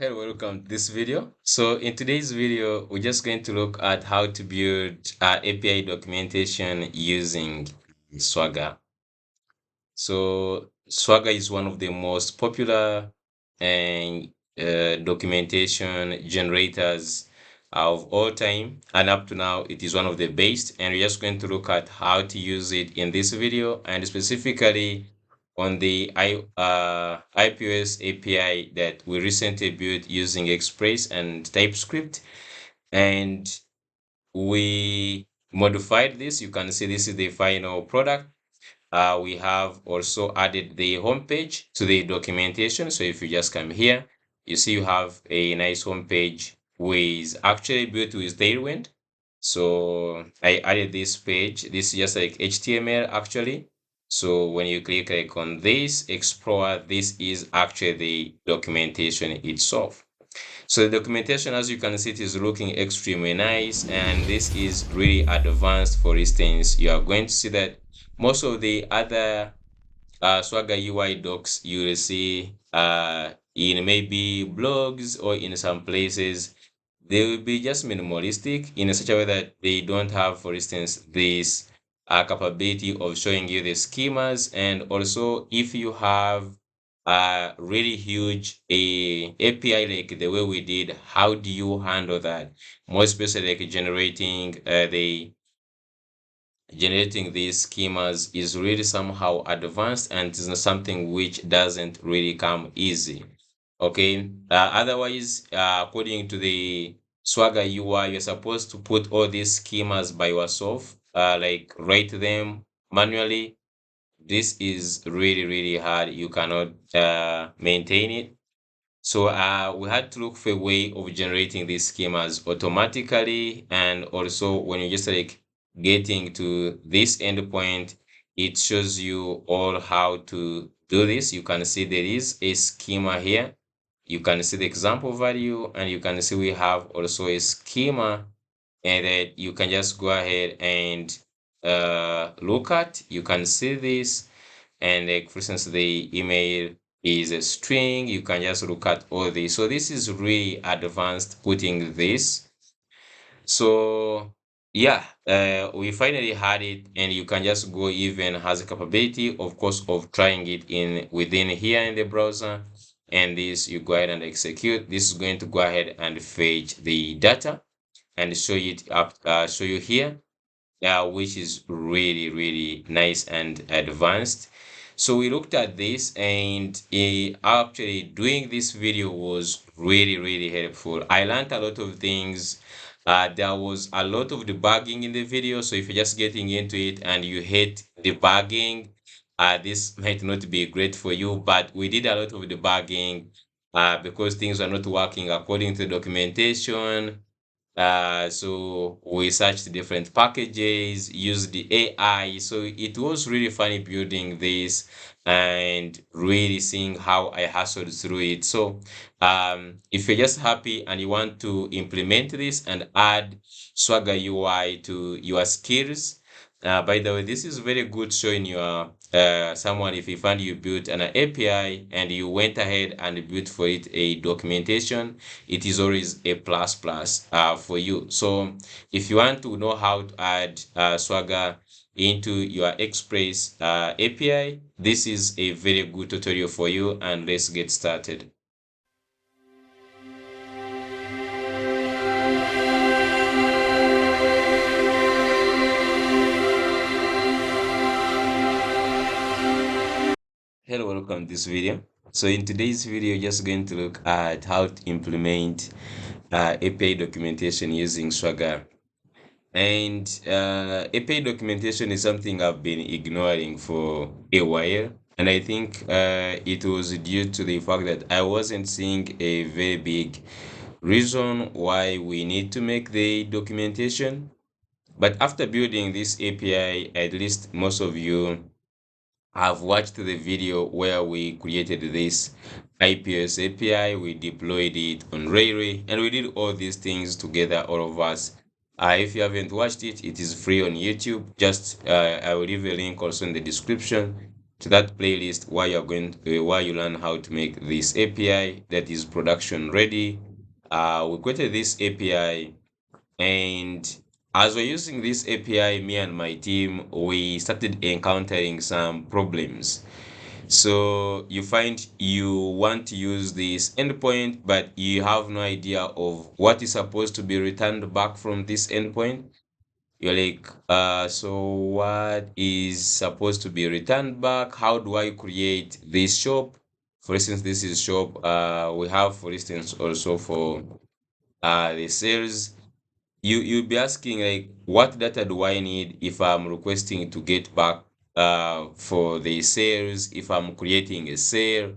Hello, welcome to this video. So in today's video, we're just going to look at how to build API documentation using Swagger. So Swagger is one of the most popular and documentation generators of all time, and up to now, it is one of the best. And we're just going to look at how to use it in this video, and specifically on the iOS API that we recently built using Express and TypeScript, and we modified this. You can see this is the final product. We have also added the home page to the documentation. So if you just come here, you see you have a nice home page with actually built with Tailwind. So I added this page. This is just like HTML actually. So when you click like on this Explorer, this is actually the documentation itself. So the documentation, as you can see, it is looking extremely nice, and this is really advanced. For instance, you are going to see that most of the other Swagger UI docs you will see in maybe blogs or in some places, they will be just minimalistic in such a way that they don't have, for instance, this capability of showing you the schemas. And also, if you have a really huge API like the way we did, how do you handle that? More especially like generating these schemas is really somehow advanced, and it's not something which doesn't really come easy. Okay. Otherwise, according to the Swagger UI, you're supposed to put all these schemas by yourself, like write them manually. This is really, really hard. You cannot maintain it. So we had to look for a way of generating these schemas automatically. And also when you just like getting to this endpoint, it shows you all how to do this. You can see there is a schema here. You can see the example value, and you can see we have also a schema, and that you can just go ahead and look at. You can see this, and like for instance, the email is a string. You can just look at all this. So this is really advanced putting this. So yeah, we finally had it, and you can just go even has a capability, of course, of trying it in within here in the browser. And this you go ahead and execute. This is going to go ahead and fetch the data and show it up, show you here, which is really, really nice and advanced. So we looked at this, and actually doing this video was really, really helpful. I learned a lot of things. There was a lot of debugging in the video. So if you're just getting into it and you hate debugging, this might not be great for you, but we did a lot of debugging because things are not working according to the documentation. So we searched different packages, used the AI. So it was really funny building this and really seeing how I hustled through it. So if you're just happy and you want to implement this and add Swagger UI to your skills, by the way, this is very good showing your someone if you find you built an API and you went ahead and built for it a documentation, it is always a plus plus for you. So if you want to know how to add Swagger into your Express API, this is a very good tutorial for you, and let's get started. Hello, welcome to this video. So in today's video, just going to look at how to implement API documentation using Swagger. And API documentation is something I've been ignoring for a while. And I think it was due to the fact that I wasn't seeing a very big reason why we need to make the documentation. But after building this API, at least most of you have watched the video where we created this IPS API, we deployed it on Ray, and we did all these things together, all of us. If you haven't watched it, it is free on YouTube. Just I will leave a link also in the description. to that playlist where you're going where you learn how to make this API that is production ready. We created this API, and as we're using this API, me and my team, we started encountering some problems. So you find you want to use this endpoint, but you have no idea of what is supposed to be returned back from this endpoint. You're like, so what is supposed to be returned back? How do I create this shop? For instance, this is shop. We have, for instance, also for the sales. You'll be asking like, what data do I need if I'm requesting to get back for the sales, if I'm creating a sale.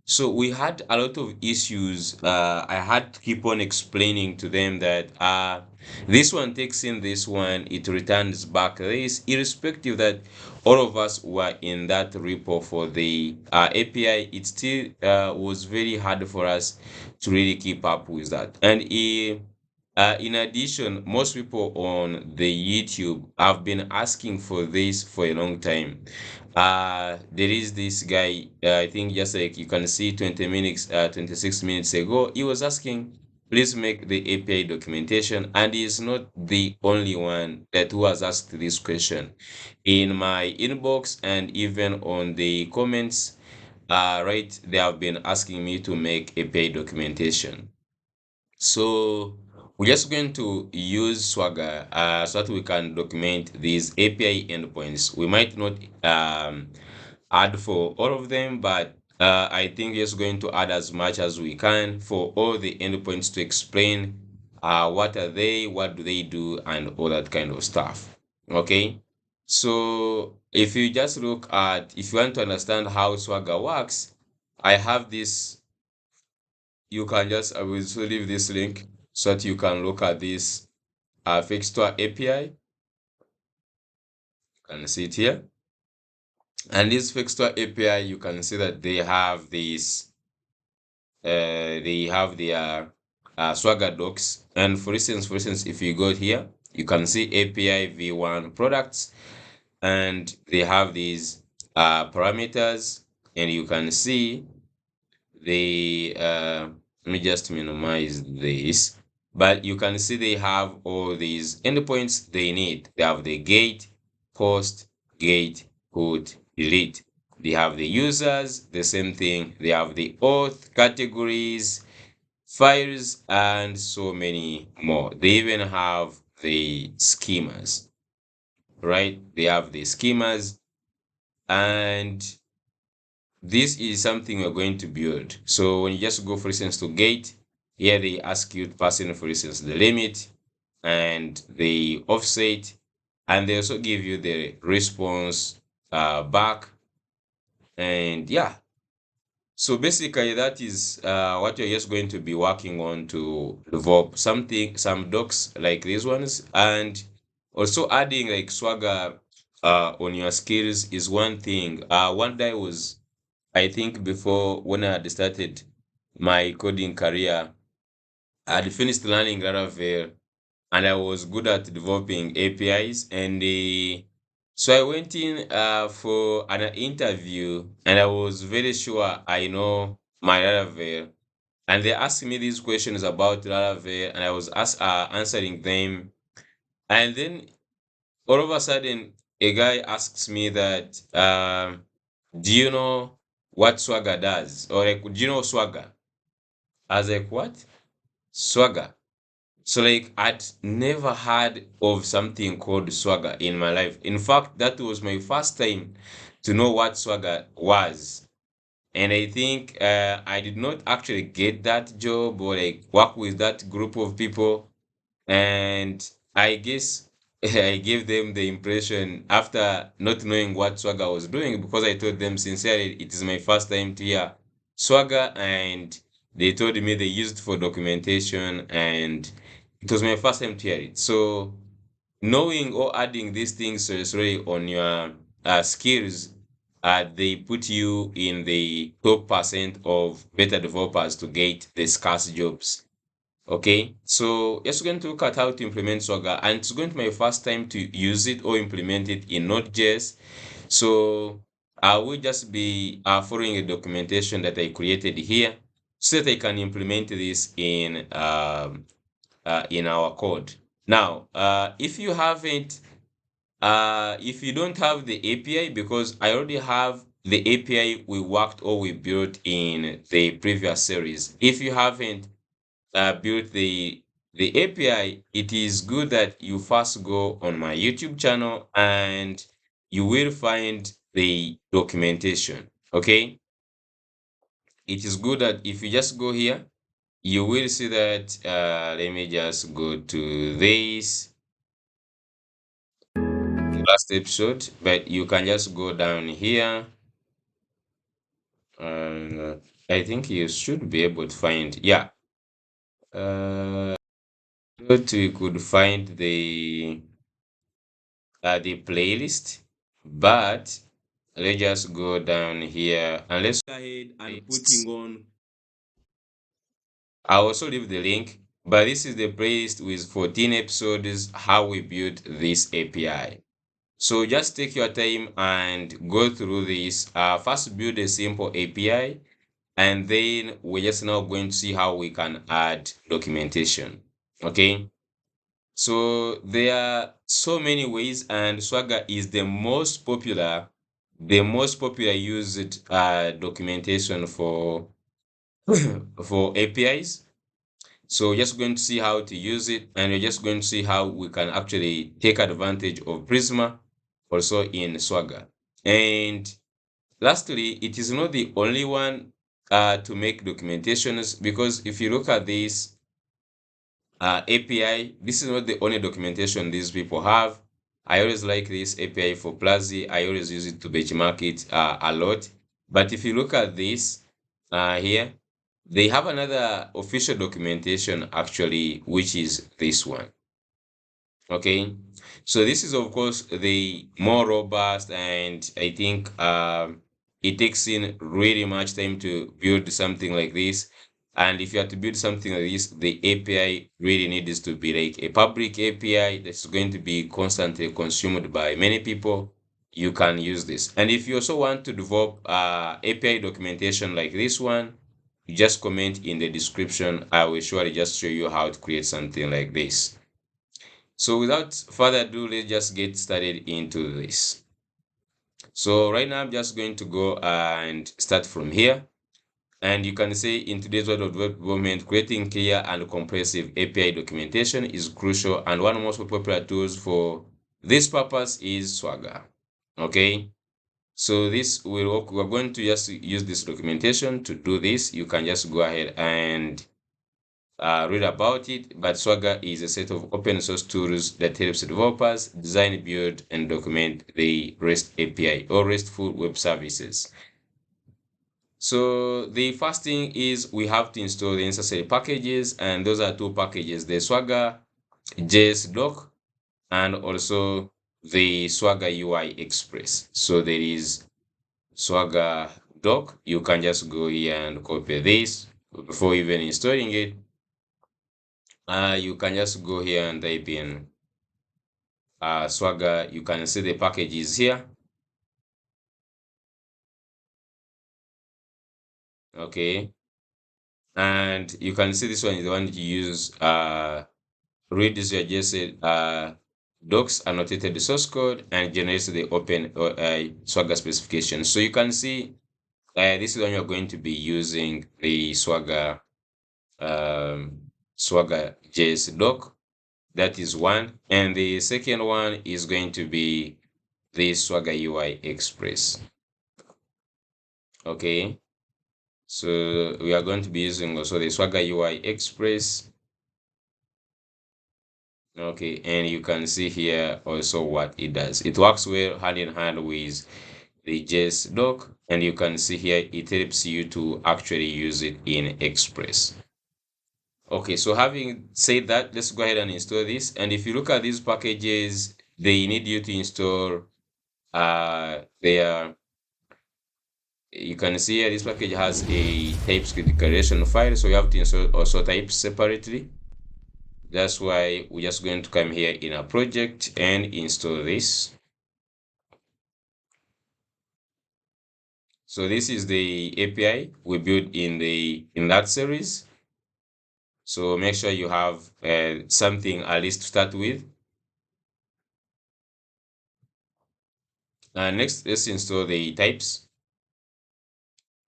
So we had a lot of issues. I had to keep on explaining to them that this one takes in this one, it returns back this, irrespective that all of us were in that repo for the API. It still was very hard for us to really keep up with that. And in addition, most people on the YouTube have been asking for this for a long time. There is this guy, I think just like you can see 20 minutes, 26 minutes ago, he was asking, please make the API documentation. And he is not the only one that who has asked this question. In my inbox and even on the comments, right, they have been asking me to make API documentation. So we're just going to use Swagger so that we can document these API endpoints. We might not add for all of them, but I think just going to add as much as we can for all the endpoints to explain what are they, what do they do, and all that kind of stuff. Okay. So if you just look at, if you want to understand how Swagger works, I have this. You can just, I will also leave this link so that you can look at this Fixstore API. You can see it here. And this Fixstore API, you can see that they have this, they have their Swagger docs. And for instance, if you go here, you can see API v1 products, and they have these parameters, and you can see they let me just minimize this, but you can see they have all these endpoints they need. They have the gate, post, gate, put, delete. They have the users, the same thing. They have the auth, categories, files, and so many more. They even have the schemas, right? They have the schemas, and this is something we're going to build. So when you just go, for instance, to gate, here they ask you to pass in, for instance, the limit and the offset, and they also give you the response back. And yeah, so basically that is what you're just going to be working on to develop something, some docs like these ones, and also adding like Swagger on your skills is one thing. One day was, I think before when I had started my coding career, I had finished learning Laravel and I was good at developing APIs. And so I went in for an interview and I was very sure I know my Laravel. And they asked me these questions about Laravel and I was answering them. And then all of a sudden, a guy asks me that, do you know what Swagger does? Or like, do you know Swagger? I was like, what? Swagger. So like I'd never heard of something called Swagger in my life. In fact, that was my first time to know what Swagger was. And I think I did not actually get that job or like work with that group of people. And I guess I gave them the impression after not knowing what Swagger was doing, because I told them sincerely it is my first time to hear Swagger, and they told me they used it for documentation, and it was my first time to hear it. So knowing or adding these things seriously on your skills, they put you in the top percent of better developers to get the scarce jobs. Okay, so yes, we're going to look at how to implement Swagger, and it's going to be my first time to use it or implement it in Node.js. So I will just be following the documentation that I created here so that I can implement this in our code. Now, if you don't have the API, because I already have the API we worked or we built in the previous series. If you haven't built the API, it is good that you first go on my YouTube channel and you will find the documentation. Okay, it is good that if you just go here, you will see that. Let me just go to this last episode, but you can just go down here. Uh, I think you should be able to find, yeah. But we could find the playlist, but let's just go down here and let's go ahead and putting on. I'll also leave the link, but this is the playlist with 14 episodes how we built this API. So just take your time and go through this. First build a simple API, and then we're just now going to see how we can add documentation. Okay. So there are so many ways, and Swagger is the most popular used documentation for for APIs. So we're just going to see how to use it, and we're just going to see how we can actually take advantage of Prisma also in Swagger. And lastly, it is not the only one to make documentations, because if you look at this API, this is not the only documentation these people have. I always like this API for Plazi. I always use it to benchmark it a lot. But if you look at this here, they have another official documentation actually, which is this one. Okay, so this is of course the more robust, and I think it takes in really much time to build something like this. And if you have to build something like this, the API really needs to be like a public API that's going to be constantly consumed by many people. You can use this. And if you also want to develop API documentation like this one, you just comment in the description. I will surely just show you how to create something like this. So without further ado, let's just get started into this. So right now I'm just going to go and start from here. And you can see in today's world of web development, creating clear and comprehensive API documentation is crucial. And one of the most popular tools for this purpose is Swagger. Okay. So we're going to just use this documentation to do this. You can just go ahead and read about it, but Swagger is a set of open source tools that helps developers design, build, and document the REST API or RESTful web services. So the first thing is we have to install the necessary packages, and those are two packages: the Swagger JS doc and also the Swagger UI Express. So there is Swagger doc. You can just go here and copy this before even installing it. You can just go here and type in Swagger. You can see the packages here. Okay, and you can see this one is the one you use. Read this your JSON docs, annotated the source code, and generates the open Swagger specification. So you can see this is when you're going to be using the Swagger JS doc. That is one, and the second one is going to be the Swagger UI Express. Okay, so we are going to be using also the Swagger UI Express. Okay, and you can see here also what it does. It works well hand in hand with the JS doc, and you can see here it helps you to actually use it in Express. Okay, so having said that, let's go ahead and install this. And if you look at these packages, they need you to install their. You can see here this package has a TypeScript declaration file, so you have to install also types separately. That's why we're just going to come here in a project and install this. So this is the API we built in that series. So make sure you have something at least to start with. Next, let's install the types.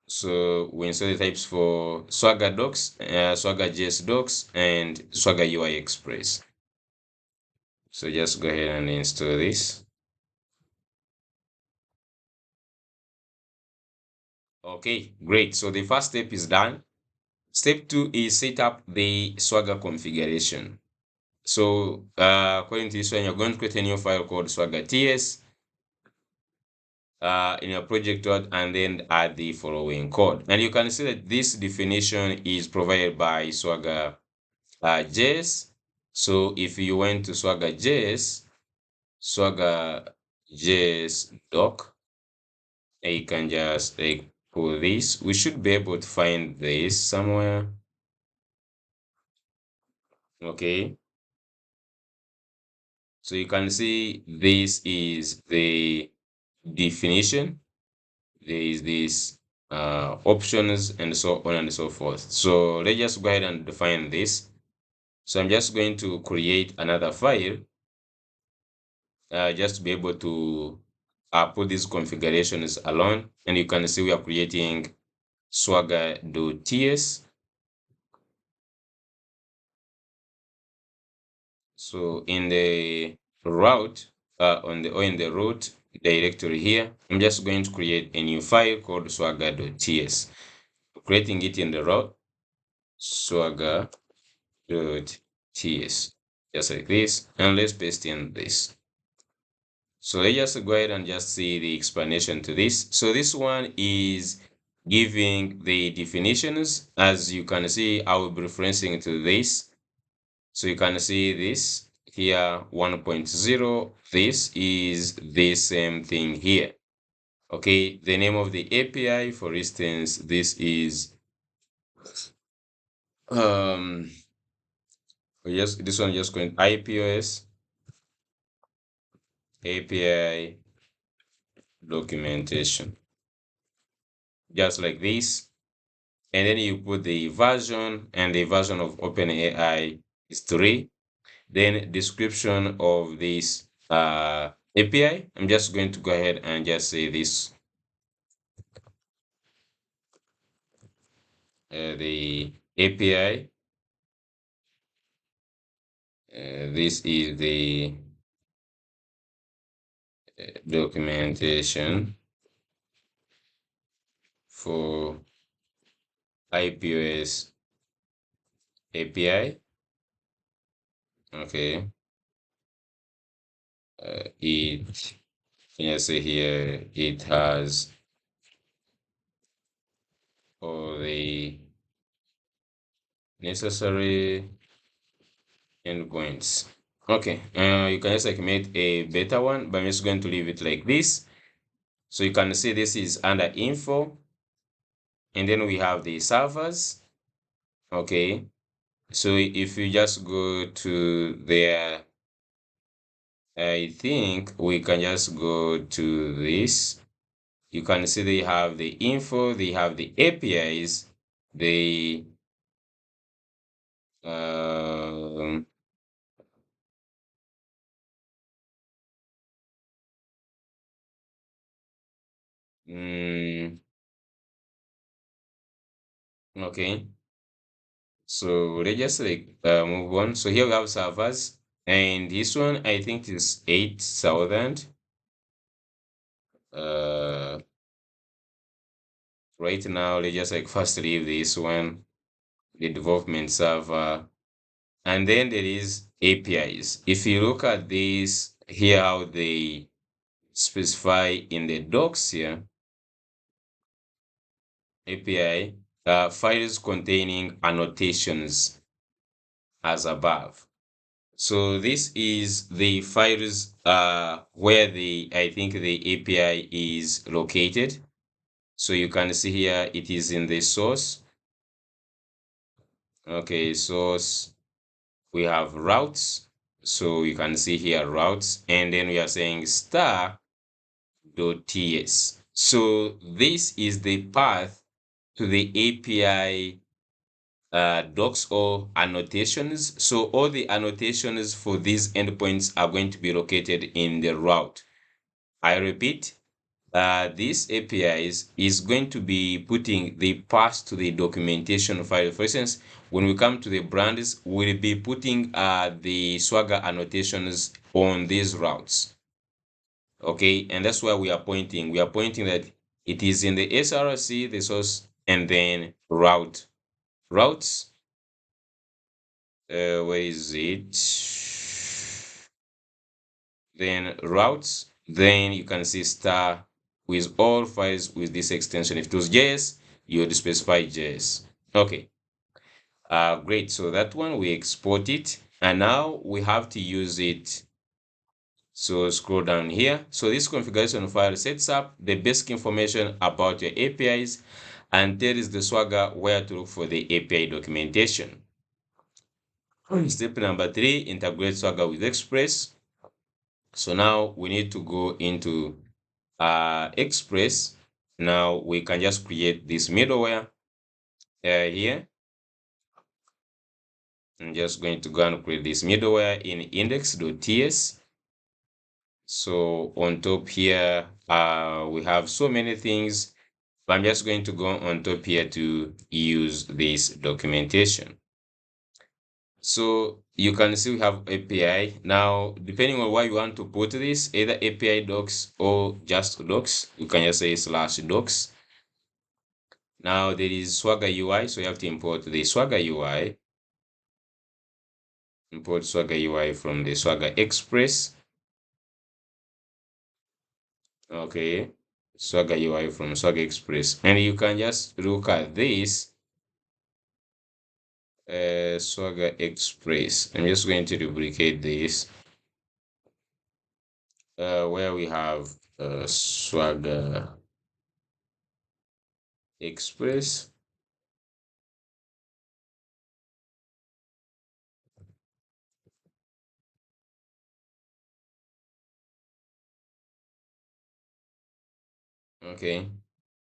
So we install the types for Swagger docs, Swagger.js docs, and Swagger UI Express. So just go ahead and install this. Okay, great. So the first step is done. Step 2 is set up the Swagger configuration. So according to this one, you're going to create a new file called swagger.ts in your project code and then add the following code. And you can see that this definition is provided by Swagger.js. So if you went to Swagger.js, Swagger.js doc, you can just pull this. We should be able to find this somewhere. Okay. So you can see this is the definition. There is this options and so on and so forth. So let's just go ahead and define this. So I'm just going to create another file just to be able to put these configurations alone. And you can see we are creating swagger.ts. So in the route, in the root directory here, I'm just going to create a new file called swagger.ts. Creating it in the route swagger.ts, just like this, and let's paste in this. So let's just go ahead and just see the explanation to this. So this one is giving the definitions. As you can see, I will be referencing to this. So you can see this here 1.0. This is the same thing here. Okay, the name of the API, for instance, this is yes, this one just going IPOS API documentation, just like this. And then you put the version, and the version of OpenAI is 3. Then description of this API. I'm just going to go ahead and just say this. The API. This is the documentation for IPOS API. Okay. It, can I say here, it has all the necessary endpoints. Okay, you can just like make a better one, but I'm just going to leave it like this. So you can see this is under info, and then we have the servers. Okay, so if you just go to there, I think we can just go to this. You can see they have the info, they have the APIs, they um mm, okay. So let's just like move on. So here we have servers, and this one I think is 8,000. Uh, right now let's just like first leave this one, the development server, and then there is APIs. If you look at this here, how they specify in the docs here, API files containing annotations as above. So this is the files where the I think the API is located. So you can see here it is in the source. Okay, source, we have routes. So you can see here routes, and then we are saying star.ts. So this is the path to the API docs or annotations. So all the annotations for these endpoints are going to be located in the route. I repeat, this APIs is going to be putting the path to the documentation file. For instance, when we come to the brands, we'll be putting the Swagger annotations on these routes. Okay, and that's why we are pointing. We are pointing that it is in the SRC, the source, and then route. Routes, where is it? Then routes, then you can see star with all files with this extension. If it was JS, you would specify JS. Okay, great. So that one we export it, and now we have to use it. So scroll down here. So this configuration file sets up the basic information about your APIs and tells the Swagger where to look for the API documentation. Step number 3, integrate Swagger with Express. So now we need to go into Express. Now we can just create this middleware here. I'm just going to go and create this middleware in index.ts. So on top here, we have so many things, but I'm just going to go on top here to use this documentation. So you can see we have API. Now, depending on where you want to put this, either API docs or just docs, you can just say /docs. Now there is Swagger UI, so you have to import the Swagger UI. Import Swagger UI from the Swagger Express. Okay, Swagger UI from Swagger Express, and you can just look at this Swagger Express. I'm just going to duplicate this where we have Swagger Express. Okay,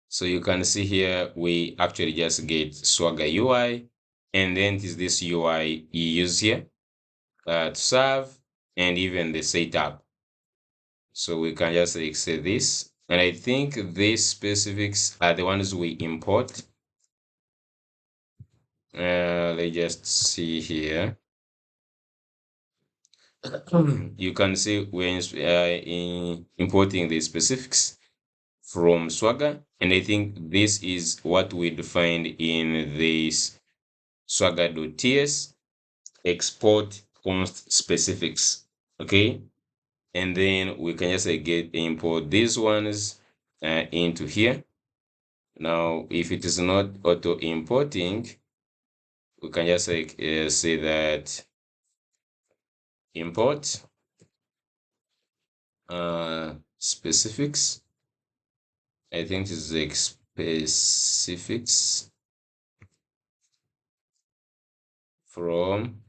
so you can see here we actually just get Swagger UI, and then it is this UI you use here to serve and even the setup. So we can just exit this, and I think these specifics are the ones we import. Let's just see here. You can see we're importing the specifics from Swagger, and I think this is what we defined in this swagger.ts export const specifics. Okay, and then we can just get import these ones into here. Now, if it is not auto importing, we can just say that import specifics. I think it's like specifics from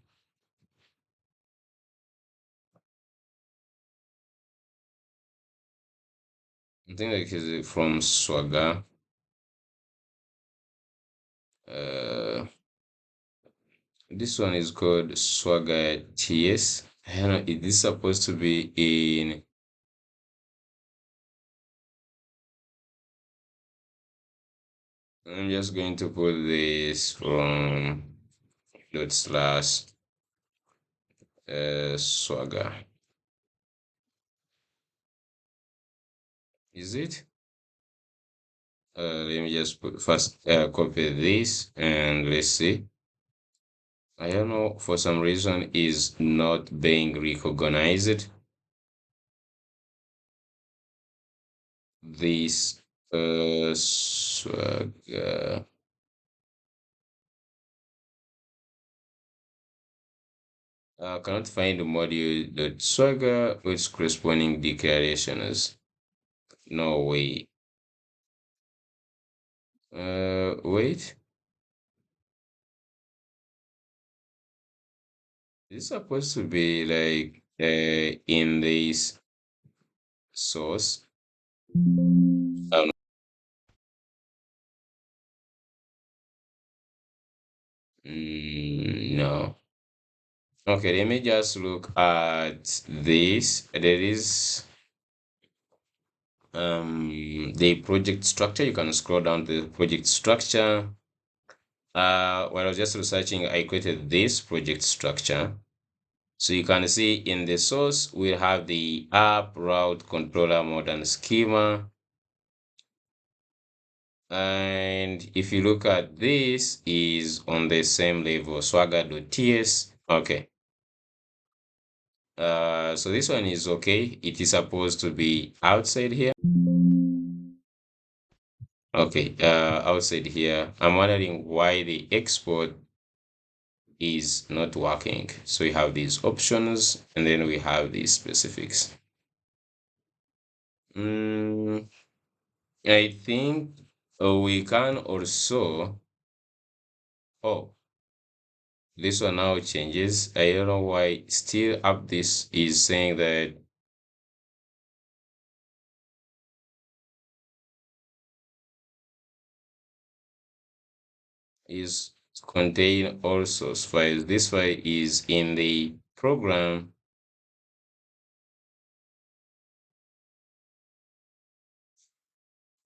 I think like is from Swagger. This one is called Swagger TS. I don't know, is this supposed to be in I'm just going to put this from dot slash Swagger. Is it? Let me just put first copy this and let's see. I don't know, for some reason is not being recognized. This Swagger. Cannot find the module that Swagger with corresponding declarations. No way. Wait. This is supposed to be like in this source. No. Okay, let me just look at this. There is the project structure. You can scroll down to the project structure. While I was just researching, I created this project structure. So you can see in the source, we have the app, route, controller, mode, and schema. And if you look at this, is on the same level, swagger.ts. Okay. So this one is okay. It is supposed to be outside here. Okay, outside here. I'm wondering why the export is not working. So we have these options and then we have these specifics. I think we can also, oh, this one now changes. I don't know why still up this is saying that is contain all source files. This file is in the program.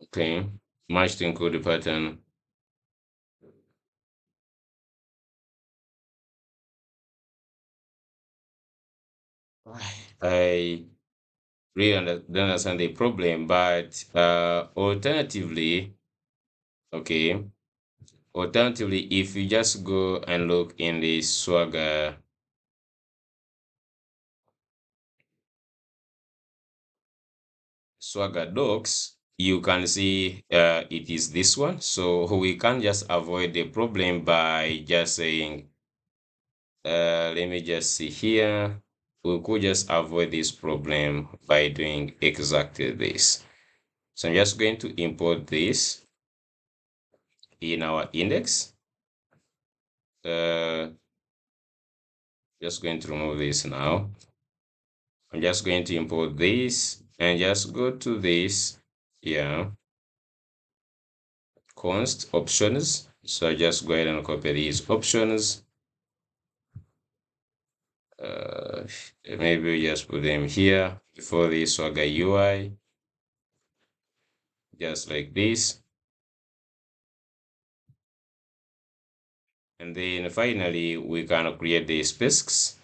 Okay, match to include the pattern. I really don't understand the problem, but alternatively, okay, alternatively, if you just go and look in the Swagger docs, you can see it is this one. So we can just avoid the problem by just saying, let me just see here. We could just avoid this problem by doing exactly this. So I'm just going to import this in our index. Just going to remove this now. I'm just going to import this and just go to this. Yeah. Const options. So I just go ahead and copy these options. Maybe we just put them here before the Swagger UI, just like this. And then finally, we can create the specs.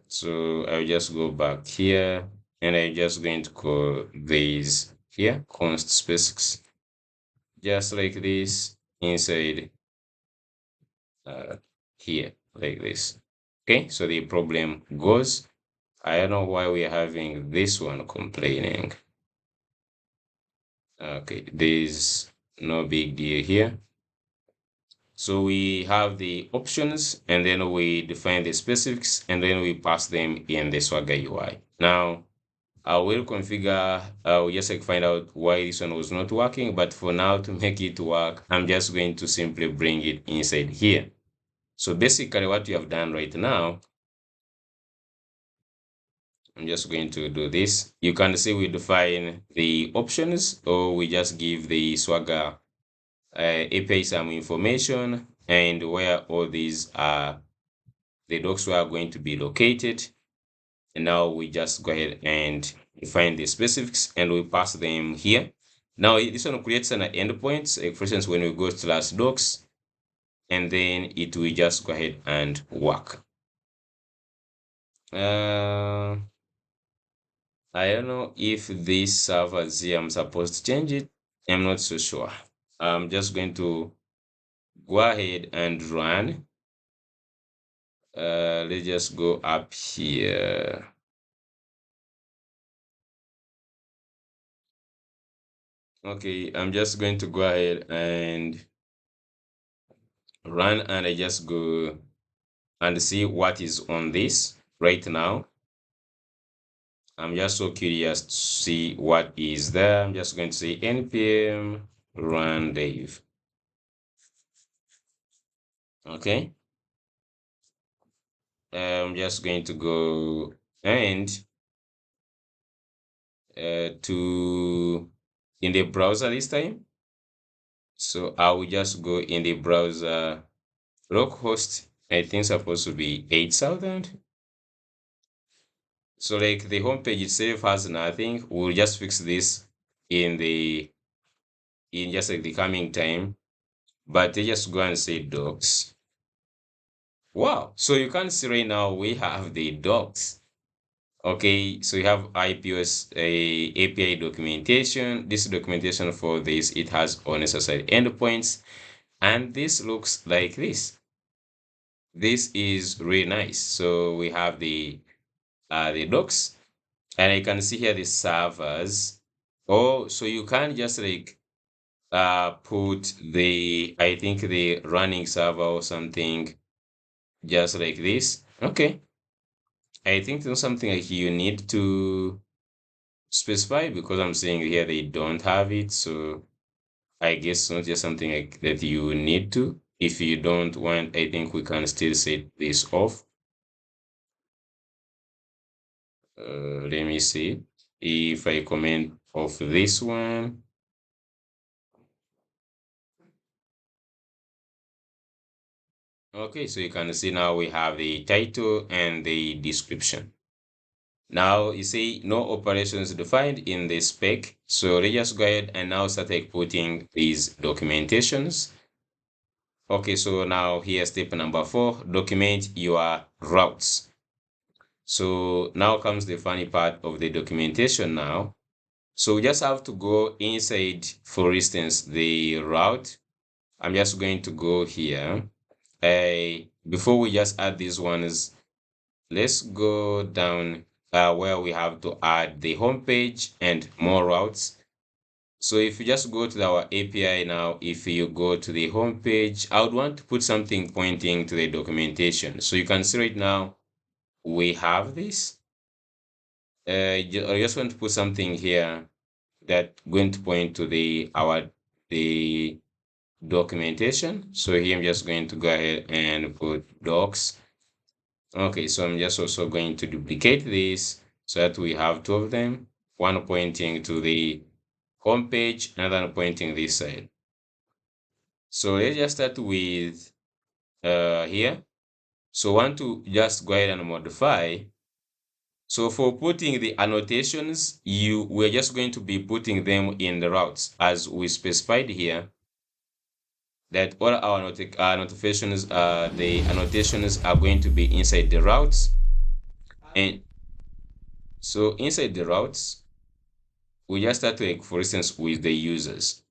So I'll just go back here and I'm just going to call these here const specs, just like this inside uh, here, like this. Okay, so the problem goes. I don't know why we're having this one complaining. Okay, there's no big deal here. So we have the options and then we define the specifics and then we pass them in the Swagger UI. Now, I will configure, we just like find out why this one was not working, but for now to make it work, I'm just going to simply bring it inside here. So basically what you have done right now, I'm just going to do this. You can see we define the options or we just give the Swagger API some information and where all these are, the docs were going to be located. And now we just go ahead and define the specifics and we pass them here. Now this one creates an endpoint, for instance, when we go slash docs, and then it will just go ahead and work. I don't know if this servers here, I'm supposed to change it. I'm not so sure. I'm just going to go ahead and run. Let's just go up here. Okay, I'm just going to go ahead and run and I just go and see what is on this right now. I'm just so curious to see what is there. I'm just going to say npm run dev. Okay. I'm just going to go and to in the browser this time. So I will just go in the browser localhost, I think supposed to be 8,000. So like the homepage itself has nothing. We'll just fix this in the in just like the coming time. But they just go and say docs. Wow. So you can see right now we have the docs. Okay, so you have IPOS API documentation. This documentation for this, it has unnecessary endpoints, and this looks like this. This is really nice. So we have the docs, and I can see here the servers. Oh, so you can just like put the, I think the running server or something just like this. Okay, I think there's something like you need to specify, because I'm saying here they don't have it. So I guess not just something like that you need to. If you don't want, I think we can still set this off. Let me see if I comment off this one. Okay, so you can see now we have the title and the description. Now you see no operations defined in the spec. So let's just go ahead and now start like putting these documentations. Okay, so now here step number 4, document your routes. So now comes the funny part of the documentation now. So we just have to go inside, for instance, the route. I'm just going to go here. Before we just add these ones, let's go down where we have to add the home page and more routes. So if you just go to our API now, if you go to the home page, I would want to put something pointing to the documentation. So you can see right now we have this. I just want to put something here that going to point to the documentation. So here I'm just going to go ahead and put docs. Okay, so I'm just also going to duplicate this so that we have two of them, one pointing to the home page, another one pointing this side. So let's just start with here. So want to just go ahead and modify. So for putting the annotations, we're just going to be putting them in the routes as we specified here, that all our notifications, the annotations are going to be inside the routes. And so inside the routes, we just start like, for instance, with the users.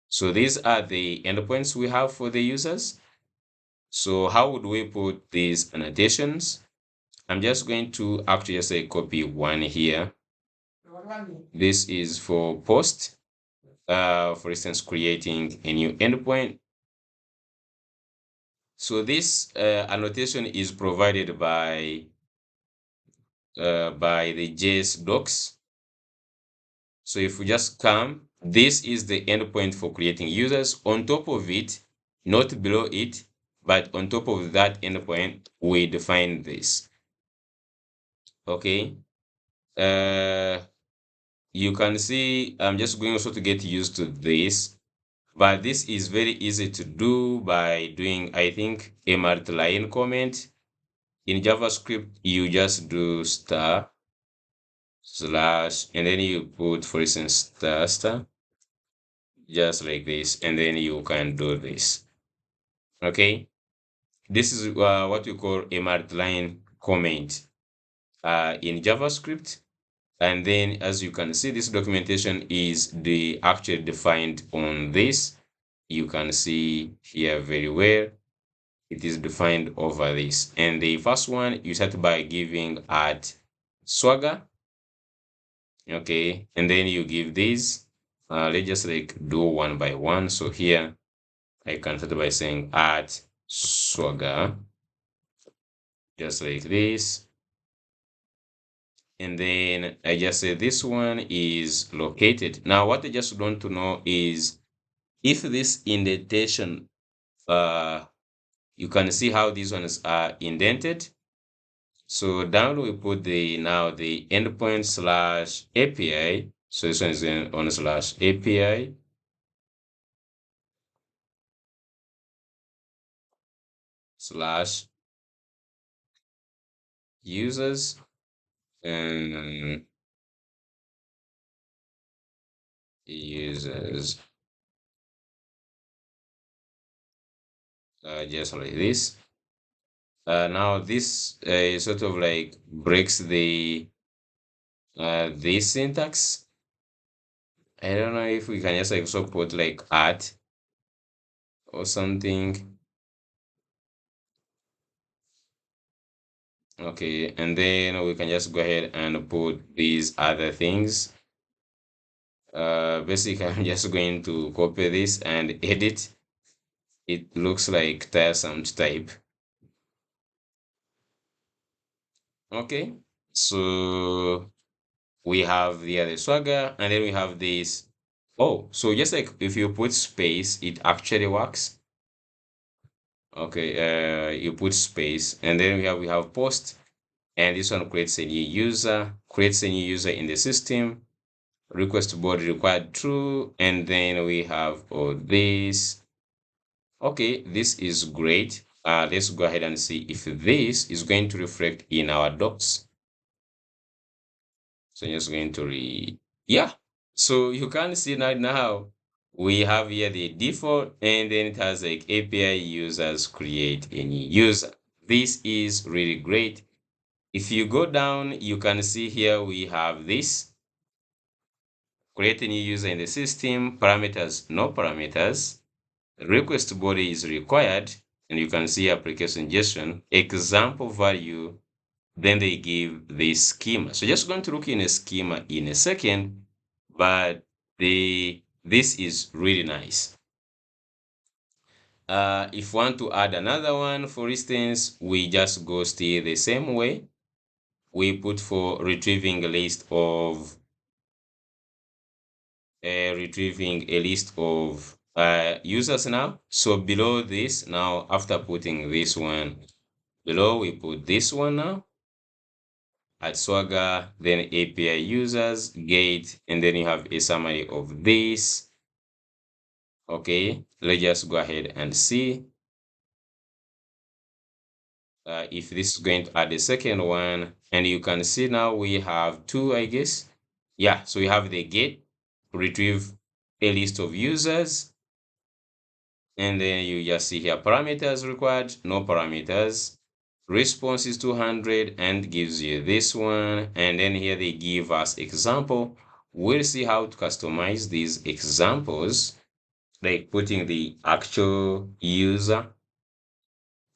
So these are the endpoints we have for the users. So how would we put these annotations? I'm just going to actually just say copy one here. This is for post. For instance, creating a new endpoint. So this annotation is provided by the JS docs. So if we just come, this is the endpoint for creating users. On top of it, not below it, but on top of that endpoint, we define this. Okay. You can see I'm just going also to get used to this, but this is very easy to do by doing, I think, a multi-line comment. In JavaScript, you just do star slash, and then you put, for instance, star star, just like this, and then you can do this. Okay, this is what we call a multi-line comment in JavaScript. And then as you can see, this documentation is actually defined on this. You can see here very well. It is defined over this. And the first one, you start by giving at swagger. Okay, and then you give these. Let's just like do one by one. So here I can start by saying at swagger, just like this. And then I just say this one is located. Now, what I just want to know is if this indentation, you can see how these ones are indented. So down we put the endpoint slash API. So this one is on slash API. slash users and users, just like this. Now this sort of like breaks the this syntax. I don't know if we can just like so put like at or something. Okay, and then we can just go ahead and put these other things. Basically, I'm just going to copy this and edit. It looks like tiresome to type. Okay, so we have the other swagger, and then we have this. Oh, so just like if you put space, it actually works. Okay, you put space, and then we have post, and this one creates a new user in the system. Request body required true, and then we have all this. Okay, this is great. Let's go ahead and see if this is going to reflect in our docs. So I'm just going to yeah. So you can see now we have here the default, and then it has like API users create any user. This is really great. If you go down, you can see here we have this create a new user in the system, parameters, no parameters, request body is required, and you can see application JSON, example value, then they give the schema. So just going to look in a schema in a second, but this is really nice. If we want to add another one, for instance, we just go still the same way. We put for retrieving a list of users now. So below this, now after putting this one below, we put this one now at Swagger, then API users, gate, and then you have a summary of this. Okay, let's just go ahead and see if this is going to add a second one. And you can see now we have two, I guess. Yeah, so we have the gate, retrieve a list of users, and then you just see here parameters required, no parameters. Response is 200 and gives you this one, and then here they give us example. We'll see how to customize these examples, like putting the actual user.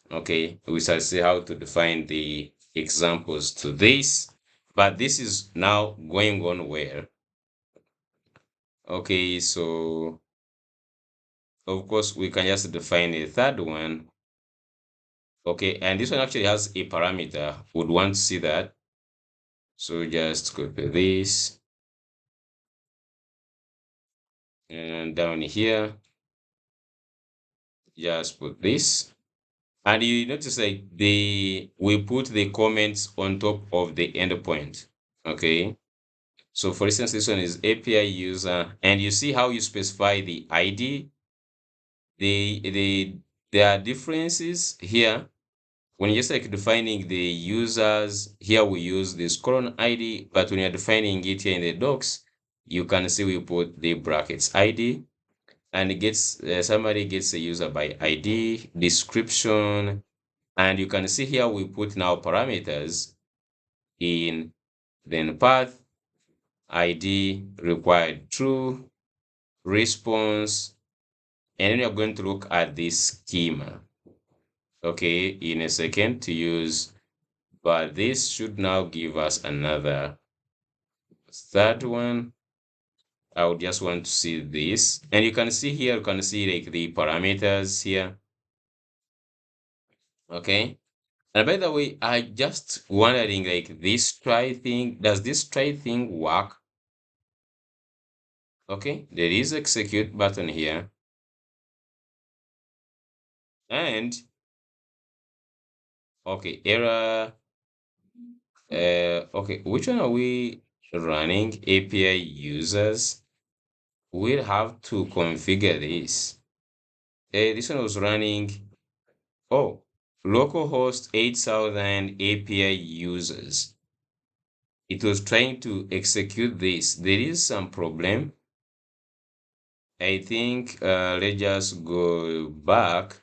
Okay, we shall see how to define the examples to this, but this is now going on where. Okay, so of course we can just define a third one. Okay, and this one actually has a parameter. Would want to see that. So just copy this and down here, just put this. And you notice like we put the comments on top of the endpoint. Okay. So for instance, this one is API user, and you see how you specify the ID. There are differences here. When you're just like defining the users, here we use this colon ID, but when you're defining it here in the docs, you can see we put the brackets ID, and it gets somebody gets a user by ID, description, and you can see here we put now parameters in, then path, ID required true, response, and then you're going to look at this schema. Okay, in a second to use, but this should now give us another third one. I would just want to see this, and you can see here, you can see like the parameters here. Okay, and by the way, I just wondering like this try thing, does this try thing work? Okay, there is execute button here, and okay, error. Okay, which one are we running? API users. We'll have to configure this. This one was running. Oh, localhost 8000 API users. It was trying to execute this. There is some problem. I think let's just go back.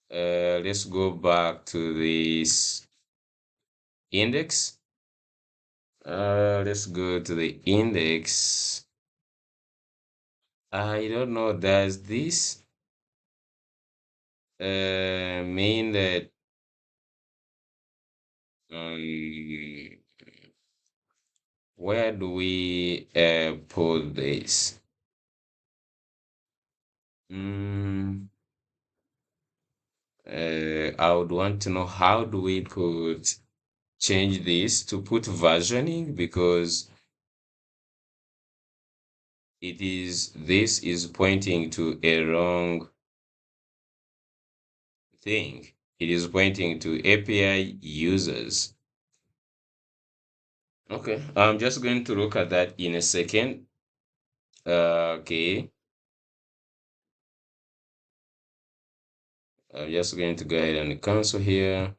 Let's go back to this index. Let's go to the index. I don't know. Does this mean that um, where do we put this? Mm, I would want to know how do we could change this to put versioning, because this is pointing to a wrong thing. It is pointing to API users. Okay, I'm just going to look at that in a second. Okay, I'm just going to go ahead and cancel here.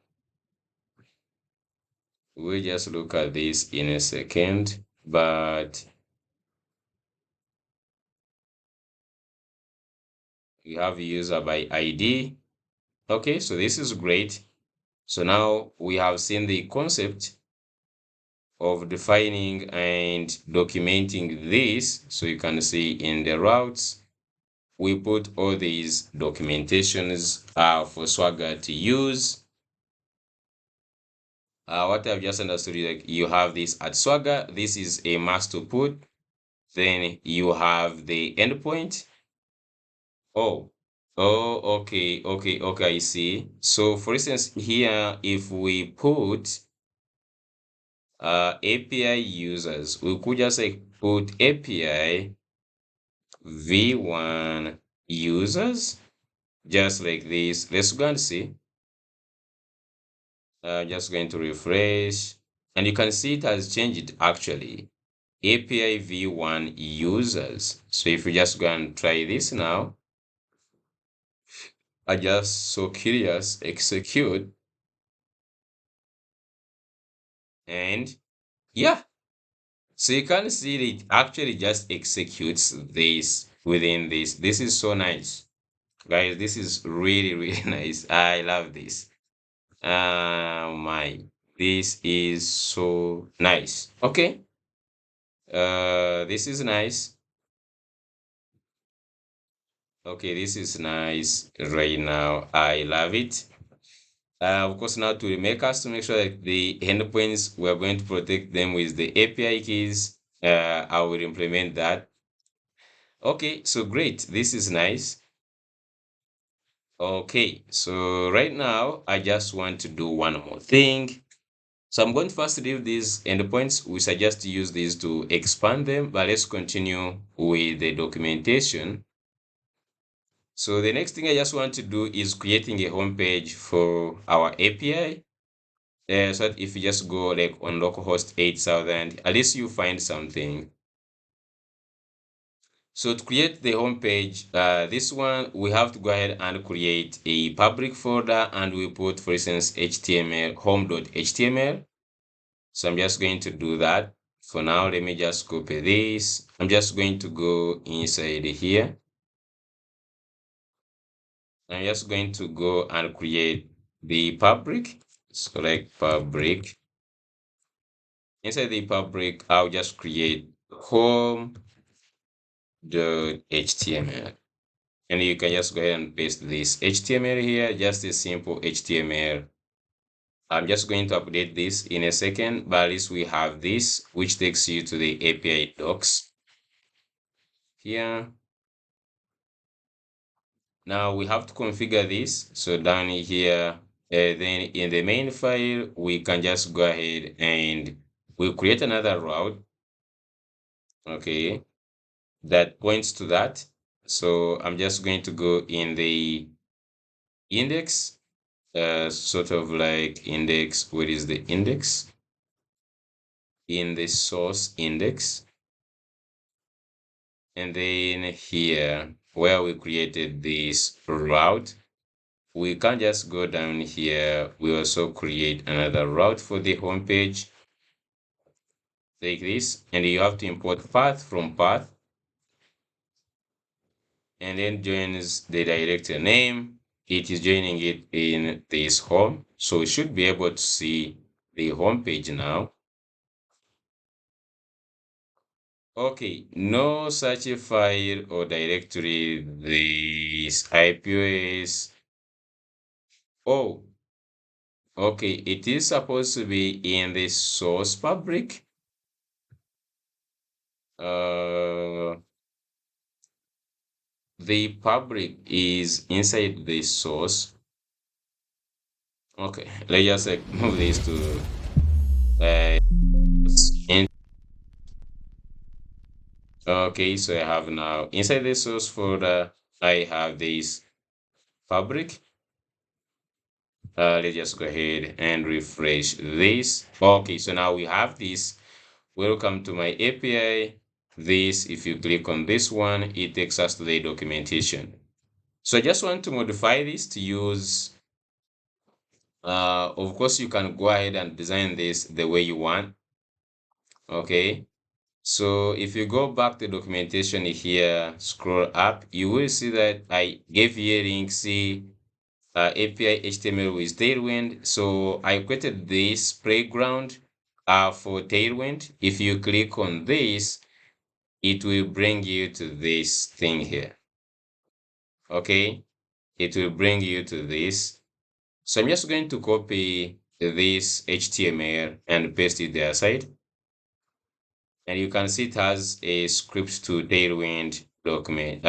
We'll just look at this in a second, but we have user by ID. Okay, so this is great. So now we have seen the concept of defining and documenting this. So you can see in the routes, we put all these documentations for Swagger to use. What I've just understood is like you have this at Swagger. This is a must to put. Then you have the endpoint. Oh, okay, I see. So for instance, here, if we put API users, we could just like put API v1 users, just like this. Let's go and see. Just going to refresh, and you can see it has changed actually. API v1 users. So if you just go and try this now, I just so curious, execute, and yeah. So you can see it actually just executes this within this. This is so nice. Guys, this is really, really nice. I love this. My, this is so nice. Okay. This is nice. Okay, this is nice right now. I love it. Of course, now to make us to make sure that the endpoints, we're going to protect them with the API keys. I will implement that. Okay, so great. This is nice. Okay, so right now I just want to do one more thing. So I'm going to first leave these endpoints. We suggest to use these to expand them, but let's continue with the documentation. So the next thing I just want to do is creating a home page for our API. So that if you just go like on localhost 8000, at least you find something. So to create the home page, this one, we have to go ahead and create a public folder, and we put, for instance, HTML, home.html. So I'm just going to do that. For now, let me just copy this. I'm just going to go inside here. I'm just going to go and create the public. Select public. Inside the public, I'll just create home.html. And you can just go ahead and paste this HTML here, just a simple HTML. I'm just going to update this in a second, but at least we have this, which takes you to the API docs here. Now we have to configure this. So down here, then in the main file, we can just go ahead and we'll create another route. Okay, that points to that. So I'm just going to go in the index, sort of like index. Where is the index? In the source index. And then here, where we created this route, we can just go down here. We also create another route for the home page like this, and you have to import path from path, and then joins the directory name. It is joining it in this home, so we should be able to see the home page now. Okay, no such file or directory. This IPOS. Oh, okay, it is supposed to be in the source fabric. Uh, the fabric is inside the source. Okay, let's just like move this to uh, in. Okay, so I have now inside the source folder, I have this fabric. Let's just go ahead and refresh this. Okay, so now we have this. Welcome to my API. This, if you click on this one, it takes us to the documentation. So I just want to modify this to use, of course, you can go ahead and design this the way you want. Okay. So if you go back to documentation here, scroll up, you will see that I gave you a link, see API HTML with Tailwind. So I created this playground for Tailwind. If you click on this, it will bring you to this thing here. Okay, it will bring you to this. So I'm just going to copy this HTML and paste it there side. And you can see it has a script to tailwind document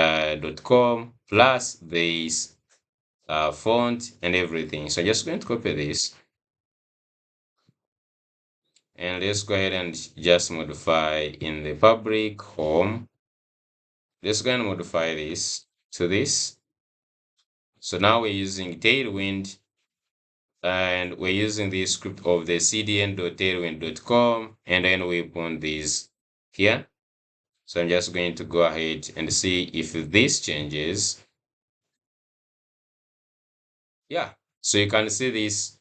.com plus this font and everything. So I'm just going to copy this. And let's go ahead and just modify in the fabric home. Let's go and modify this to this. So now we're using Tailwind, and we're using the script of the cdn.tailwind.com, and then we put this here. So I'm just going to go ahead and see if this changes. Yeah, so you can see this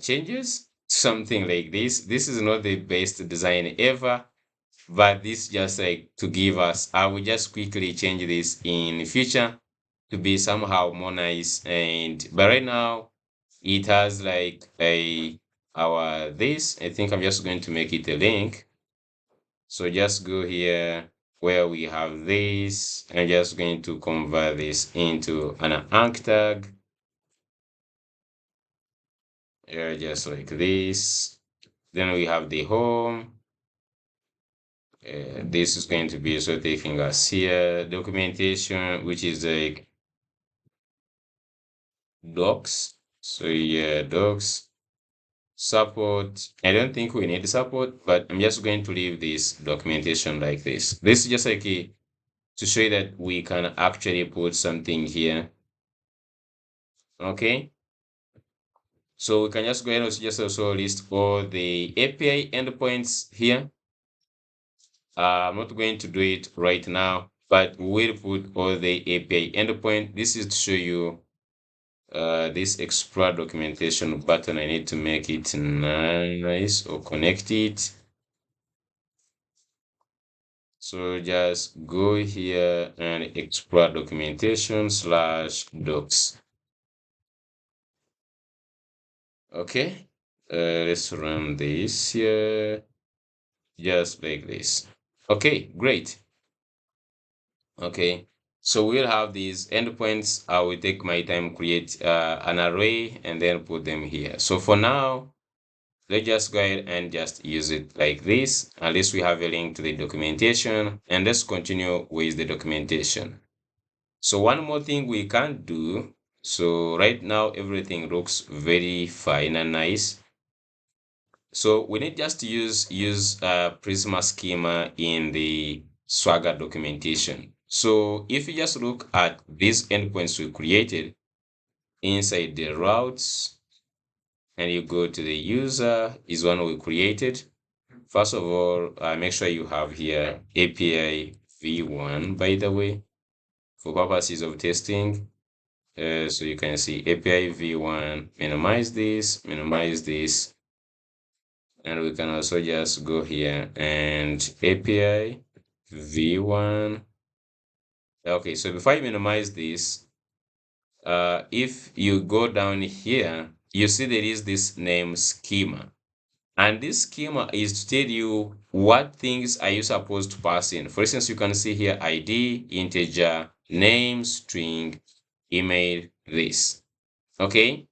changes something like this. This is not the best design ever, but this just like to give us, I will just quickly change this in future to be somehow more nice. And but right now it has like a our this. I think I'm just going to make it a link. So just go here where we have this. I'm just going to convert this into an anchor tag. Just like this. Then we have the home. This is going to be so taking us here. Documentation, which is like docs. So yeah, docs. Support. I don't think we need support, but I'm just going to leave this documentation like this. This is just like to show you that we can actually put something here. Okay. So we can just go ahead and just also list all the API endpoints here. I'm not going to do it right now, but we'll put all the API endpoint. This is to show you this extra documentation button. I need to make it nice or connect it. So just go here and explore documentation slash docs. Okay, let's run this here, just like this. Okay, great. Okay, so we'll have these endpoints. I will take my time, create an array, and then put them here. So for now, let's just go ahead and just use it like this. At least we have a link to the documentation, and let's continue with the documentation. So one more thing we can do. So right now, everything looks very fine and nice. So we need just to use Prisma schema in the Swagger documentation. So if you just look at these endpoints we created inside the routes, and you go to the user is one we created. First of all, make sure you have here API v1, by the way, for purposes of testing. So you can see API v1, minimize this, and we can also just go here and API v1. Okay, so before I minimize this, if you go down here, you see there is this name schema. And this schema is to tell you what things are you supposed to pass in. For instance, you can see here ID, integer, name, string, email, this. Okay.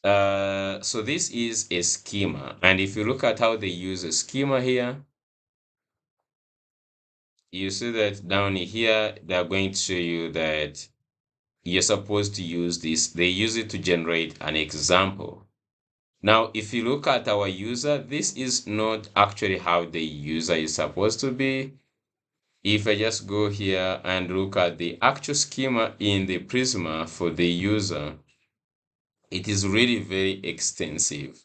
So this is a schema. And if you look at how they use a schema here, you see that down here, they're going to show you that you're supposed to use this. They use it to generate an example. Now, if you look at our user, this is not actually how the user is supposed to be. If I just go here and look at the actual schema in the Prisma for the user, it is really very extensive.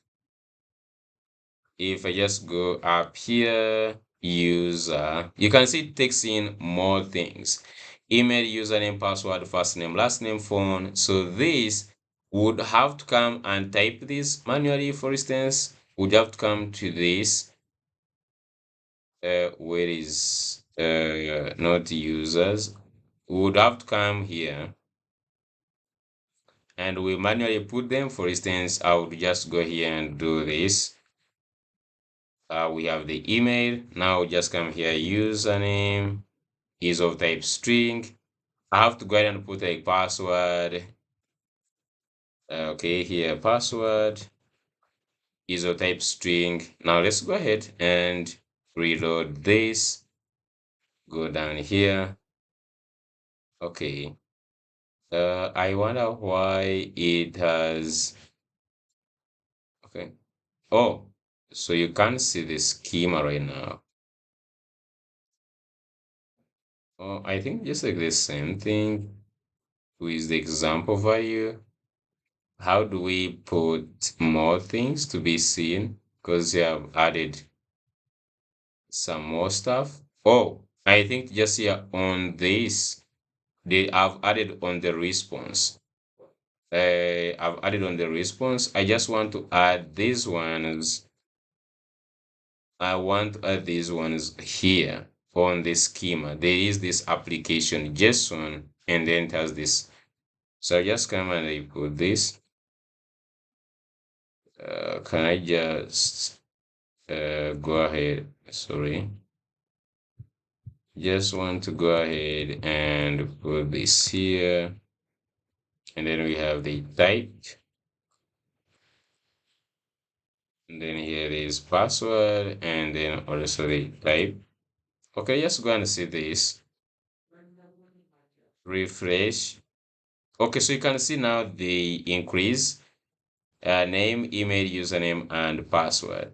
If I just go up here, user, you can see it takes in more things. Email, username, password, first name, last name, phone. So this would have to come and type this manually, for instance. Would have to come to this. Where is not users? Would have to come here and we manually put them. For instance, I would just go here and do this. We have the email. Now just come here, username is of type string. I have to go ahead and put a password. Okay, here password is of type string. Now let's go ahead and reload this. Go down here. Okay. I wonder why it has. Okay. Oh, so you can't see the schema right now. Oh, I think just like the same thing with the example value. How do we put more things to be seen? Because you have added some more stuff. Oh, I think just here on this, they have added on the response. I've added on the response. I just want to add these ones. I want to add these ones here on the schema. There is this application json and then it has this. So I just come and I put this. Can I just go ahead? Sorry. Just want to go ahead and put this here. And then we have the type. And then here is password and then also the type. Okay, just go and see this. Refresh. Okay, so you can see now the increase name, email, username, and password.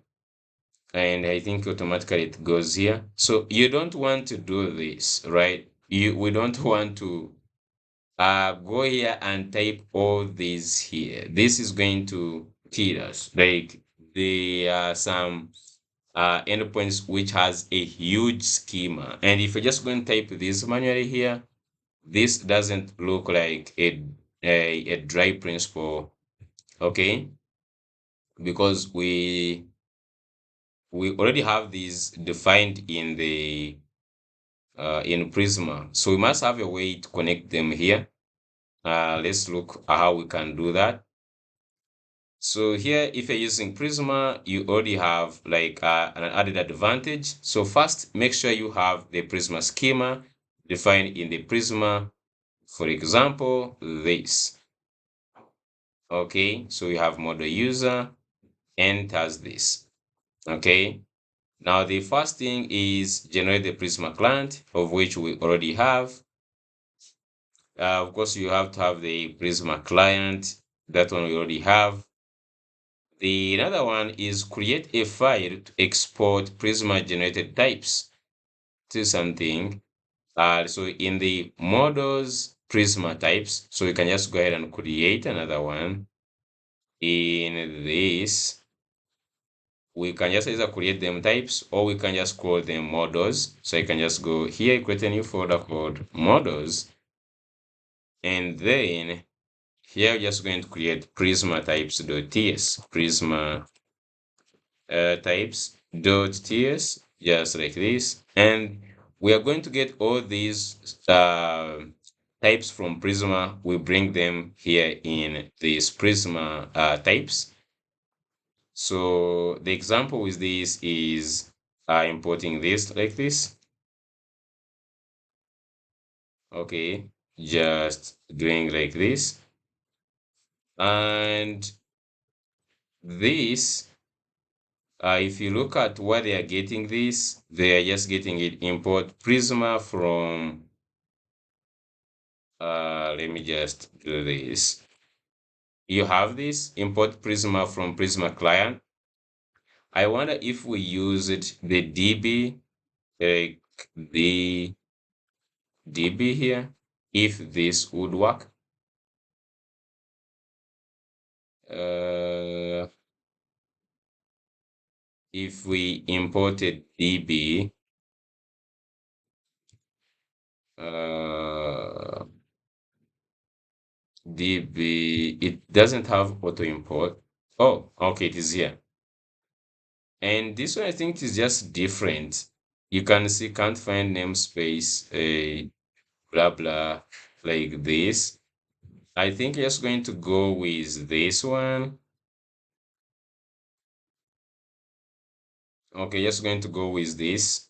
And I think automatically it goes here. So you don't want to do this, right? We don't want to go here and type all these here. This is going to kill us. Like there are some endpoints which has a huge schema. And if you're just going to type this manually here, this doesn't look like a dry principle, okay? Because we already have these defined in the in Prisma. So we must have a way to connect them here. Let's look at how we can do that. So here, if you're using Prisma, you already have like an added advantage. So first, make sure you have the Prisma schema defined in the Prisma. For example, this. Okay, so we have model user and has this. Okay, now the first thing is generate the Prisma client, of which we already have. Of course, you have to have the Prisma client. That one we already have. The another one is create a file to export Prisma generated types to something. So in the models Prisma types, so you can just go ahead and create another one. In this, we can just either create them types or we can just call them models. So you can just go here, create a new folder called models, and then here we're just going to create prisma types.ts, prisma types.ts, just like this. And we are going to get all these types from Prisma. We bring them here in this Prisma types. So the example with this is importing this like this. Okay, just doing like this. And this, if you look at what they are getting this, they are just getting it import Prisma from, let me just do this. You have this import Prisma from Prisma client. I wonder if we use it, the DB, like the DB here, if this would work. Uh, if we imported DB, uh, DB, it doesn't have auto import. Oh, okay, it is here. And this one I think is just different. You can see can't find namespace, blah blah, like this. I think just going to go with this one. Okay, just going to go with this.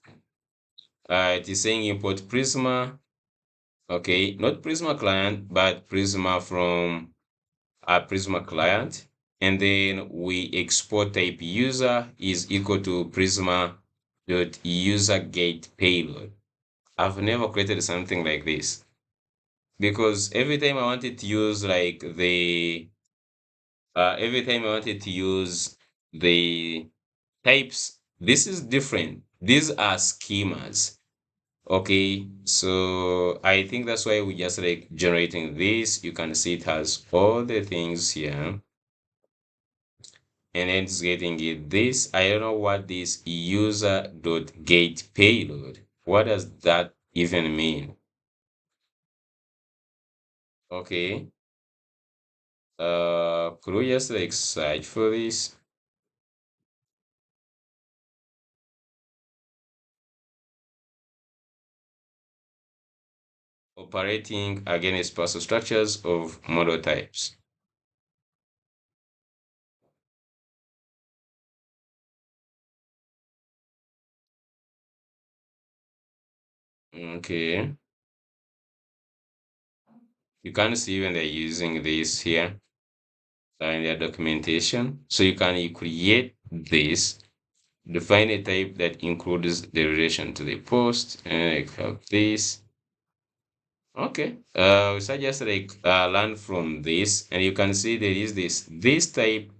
It is saying import Prisma. Okay, not Prisma client, but Prisma from a Prisma client. And then we export type user is equal to Prisma dot user get payload. I've never created something like this because every time I wanted to use like every time I wanted to use the types, this is different. These are schemas. Okay, so I think that's why we just like generating this. You can see it has all the things here, and then it's getting it this. I don't know what this user dot get payload. What does that even mean? Okay, could we just like search for this? Operating against parser structures of model types. Okay, you can see when they're using this here in their documentation. So you can create this, define a type that includes the relation to the post, and like have this. Okay, we suggest like learn from this, and you can see there is this. This type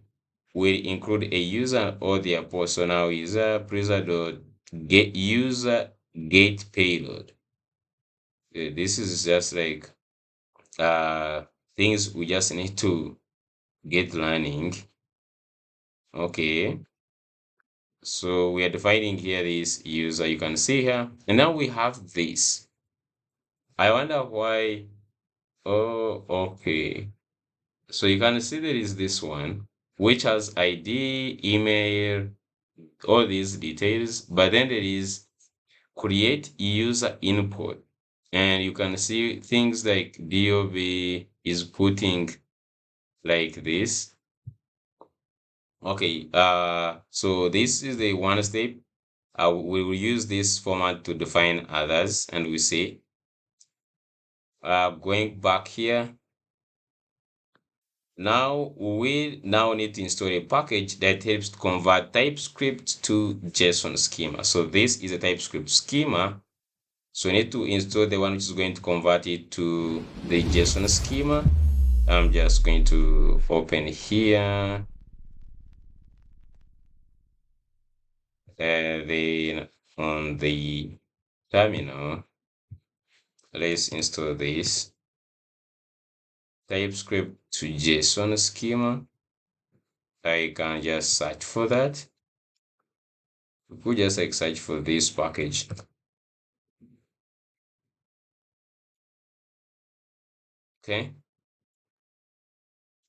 will include a user or their post. So now user preser dot get user get payload. This is just like things we just need to get learning. Okay, so we are defining here this user, you can see here, and now we have this. I wonder why. Oh, okay. So you can see there is this one, which has ID, email, all these details, but then there is create user input. And you can see things like DOB is putting like this. Okay, so this is the one step. We will use this format to define others, and we say, going back here, now we now need to install a package that helps to convert TypeScript to JSON schema. So this is a TypeScript schema. So we need to install the one which is going to convert it to the JSON schema. I'm just going to open here. Then on the terminal, let's install this TypeScript to JSON schema. I can just search for that. We could just like search for this package. Okay.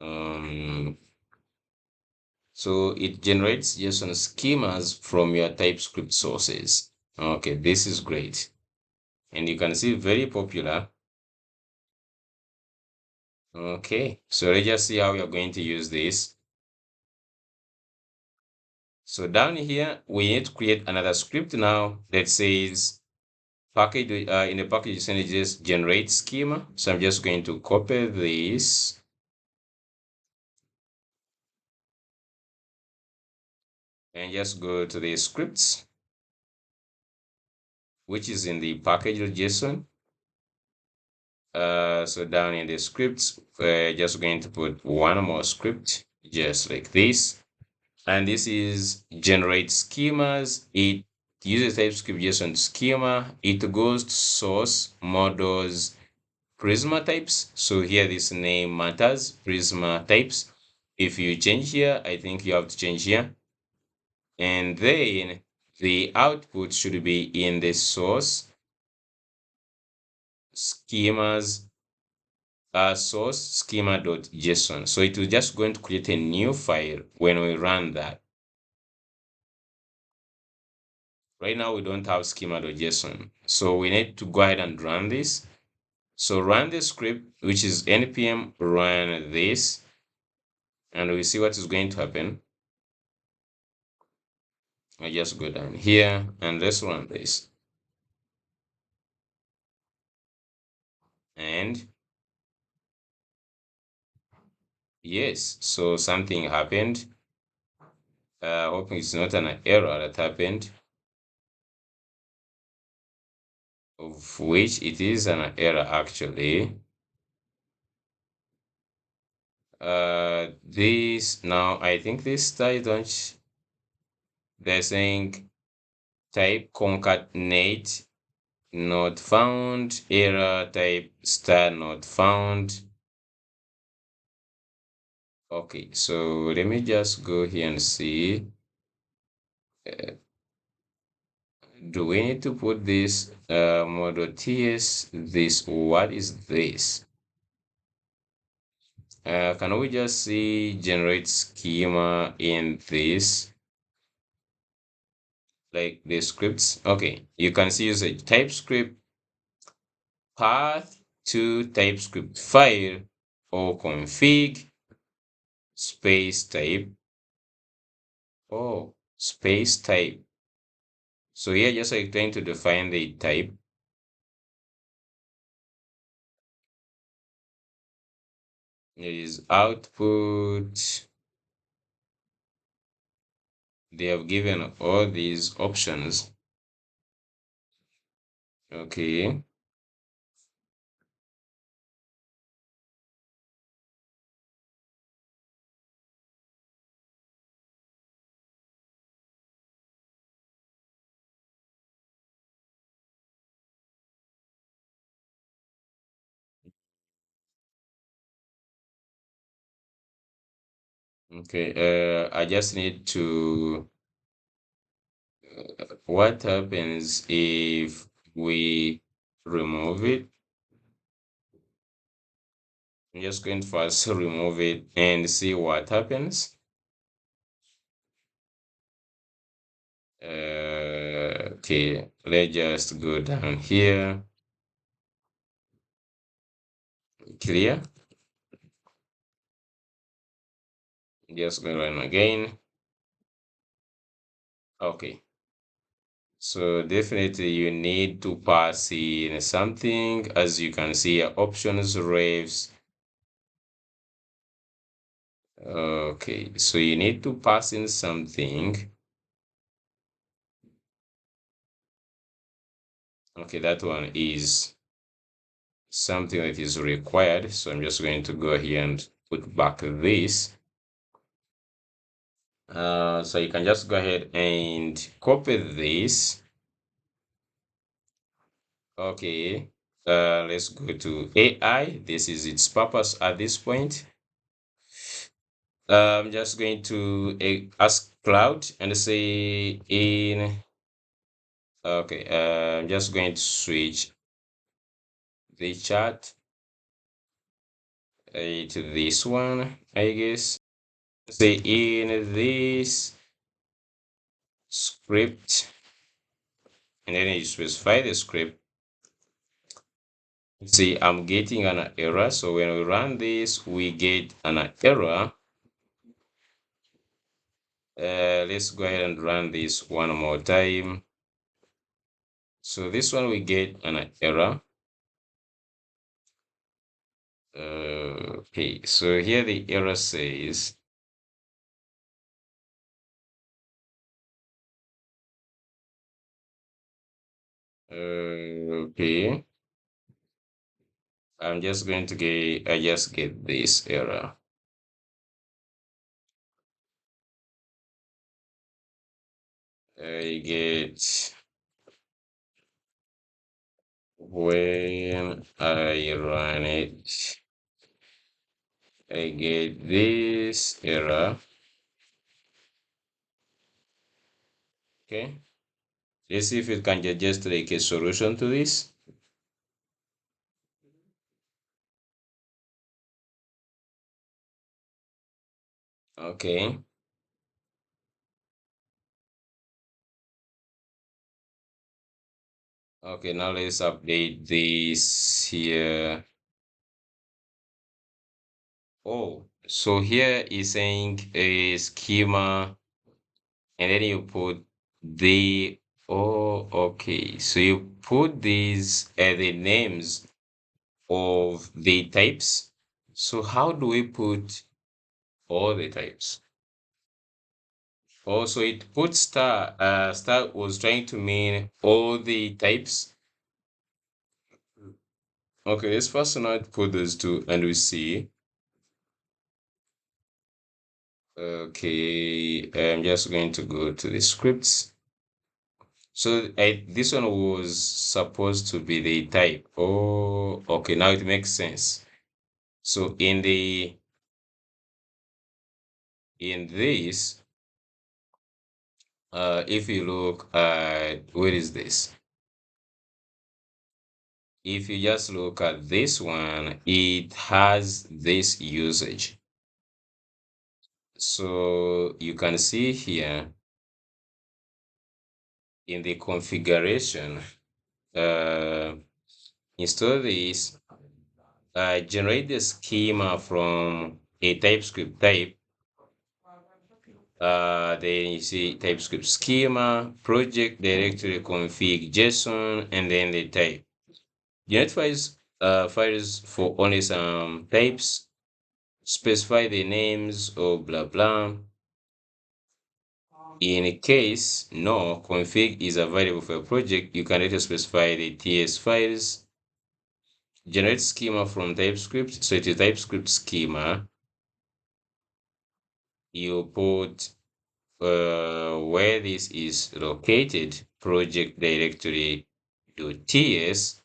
Um, so it generates JSON schemas from your TypeScript sources. Okay, this is great. And you can see very popular. Okay, so let's just see how we are going to use this. So down here, we need to create another script now that says package in the package you just generate schema. So I'm just going to copy this and just go to the scripts, which is in the package.json. So down in the scripts, we're just going to put one more script, just like this. And this is generate schemas. It uses TypeScript JSON schema. It goes to source models prisma types. So here this name matters, prisma types. If you change here, I think you have to change here. And then the output should be in the source schemas source schema.json. So it will just going to create a new file when we run that. Right now we don't have schema.json. So we need to go ahead and run this. So run the script, which is npm run this, and we see what is going to happen. I just go down here and let's run this. And yes, so something happened. Hoping it's not an error that happened, of which it is an error actually. This now I think this style don't. They're saying type concatenate not found, error type star not found. Okay, so let me just go here and see. Do we need to put this model.ts? This, what is this? Can we just see generate schema in this? Like the scripts? Okay, you can see use a TypeScript path to TypeScript file or config space type. Oh, space type. So here just like trying to define the type. It is output. They have given all these options. Okay. Okay. I just need to. What happens if we remove it? I'm just going to first remove it and see what happens. Okay, let's just go down here. Clear. Just go run again. Okay. So definitely you need to pass in something. As you can see, options, refs. Okay, so you need to pass in something. Okay, that one is something that is required. So I'm just going to go here and put back this. So you can just go ahead and copy this. Okay, let's go to AI. This is its purpose at this point. I'm just going to ask Cloud and say in. Okay, I'm just going to switch the chat. to this one, I guess. Say in this script, and then you specify the script. See, I'm getting an error. So when we run this, we get an error. Let's go ahead and run this one more time. So this one we get an error. Okay, so here the error says okay, I'm just going to get, I just get this error. I get when I run it, I get this error. Okay, let's see if it can get just like a solution to this. Okay, okay, now let's update this here. Oh, so here is saying a schema, and then you put the, oh, okay. So you put these the names of the types. So how do we put all the types? Also, it put star. Star was trying to mean all the types. Okay, let's first not put those two, and we see. Okay, I'm just going to go to the scripts. So this one was supposed to be the type. Oh, okay, now it makes sense. So in this, if you look at where is this? If you just look at this one, it has this usage. So you can see here in the configuration, uh, install this, generate the schema from a TypeScript type. Then you see TypeScript schema, project directory config JSON, and then the type. Generate files for only some types, specify the names or blah blah. In case no config is available for a project, you can later specify the TS files. Generate schema from TypeScript. So it is TypeScript schema. You put where this is located, project directory .ts.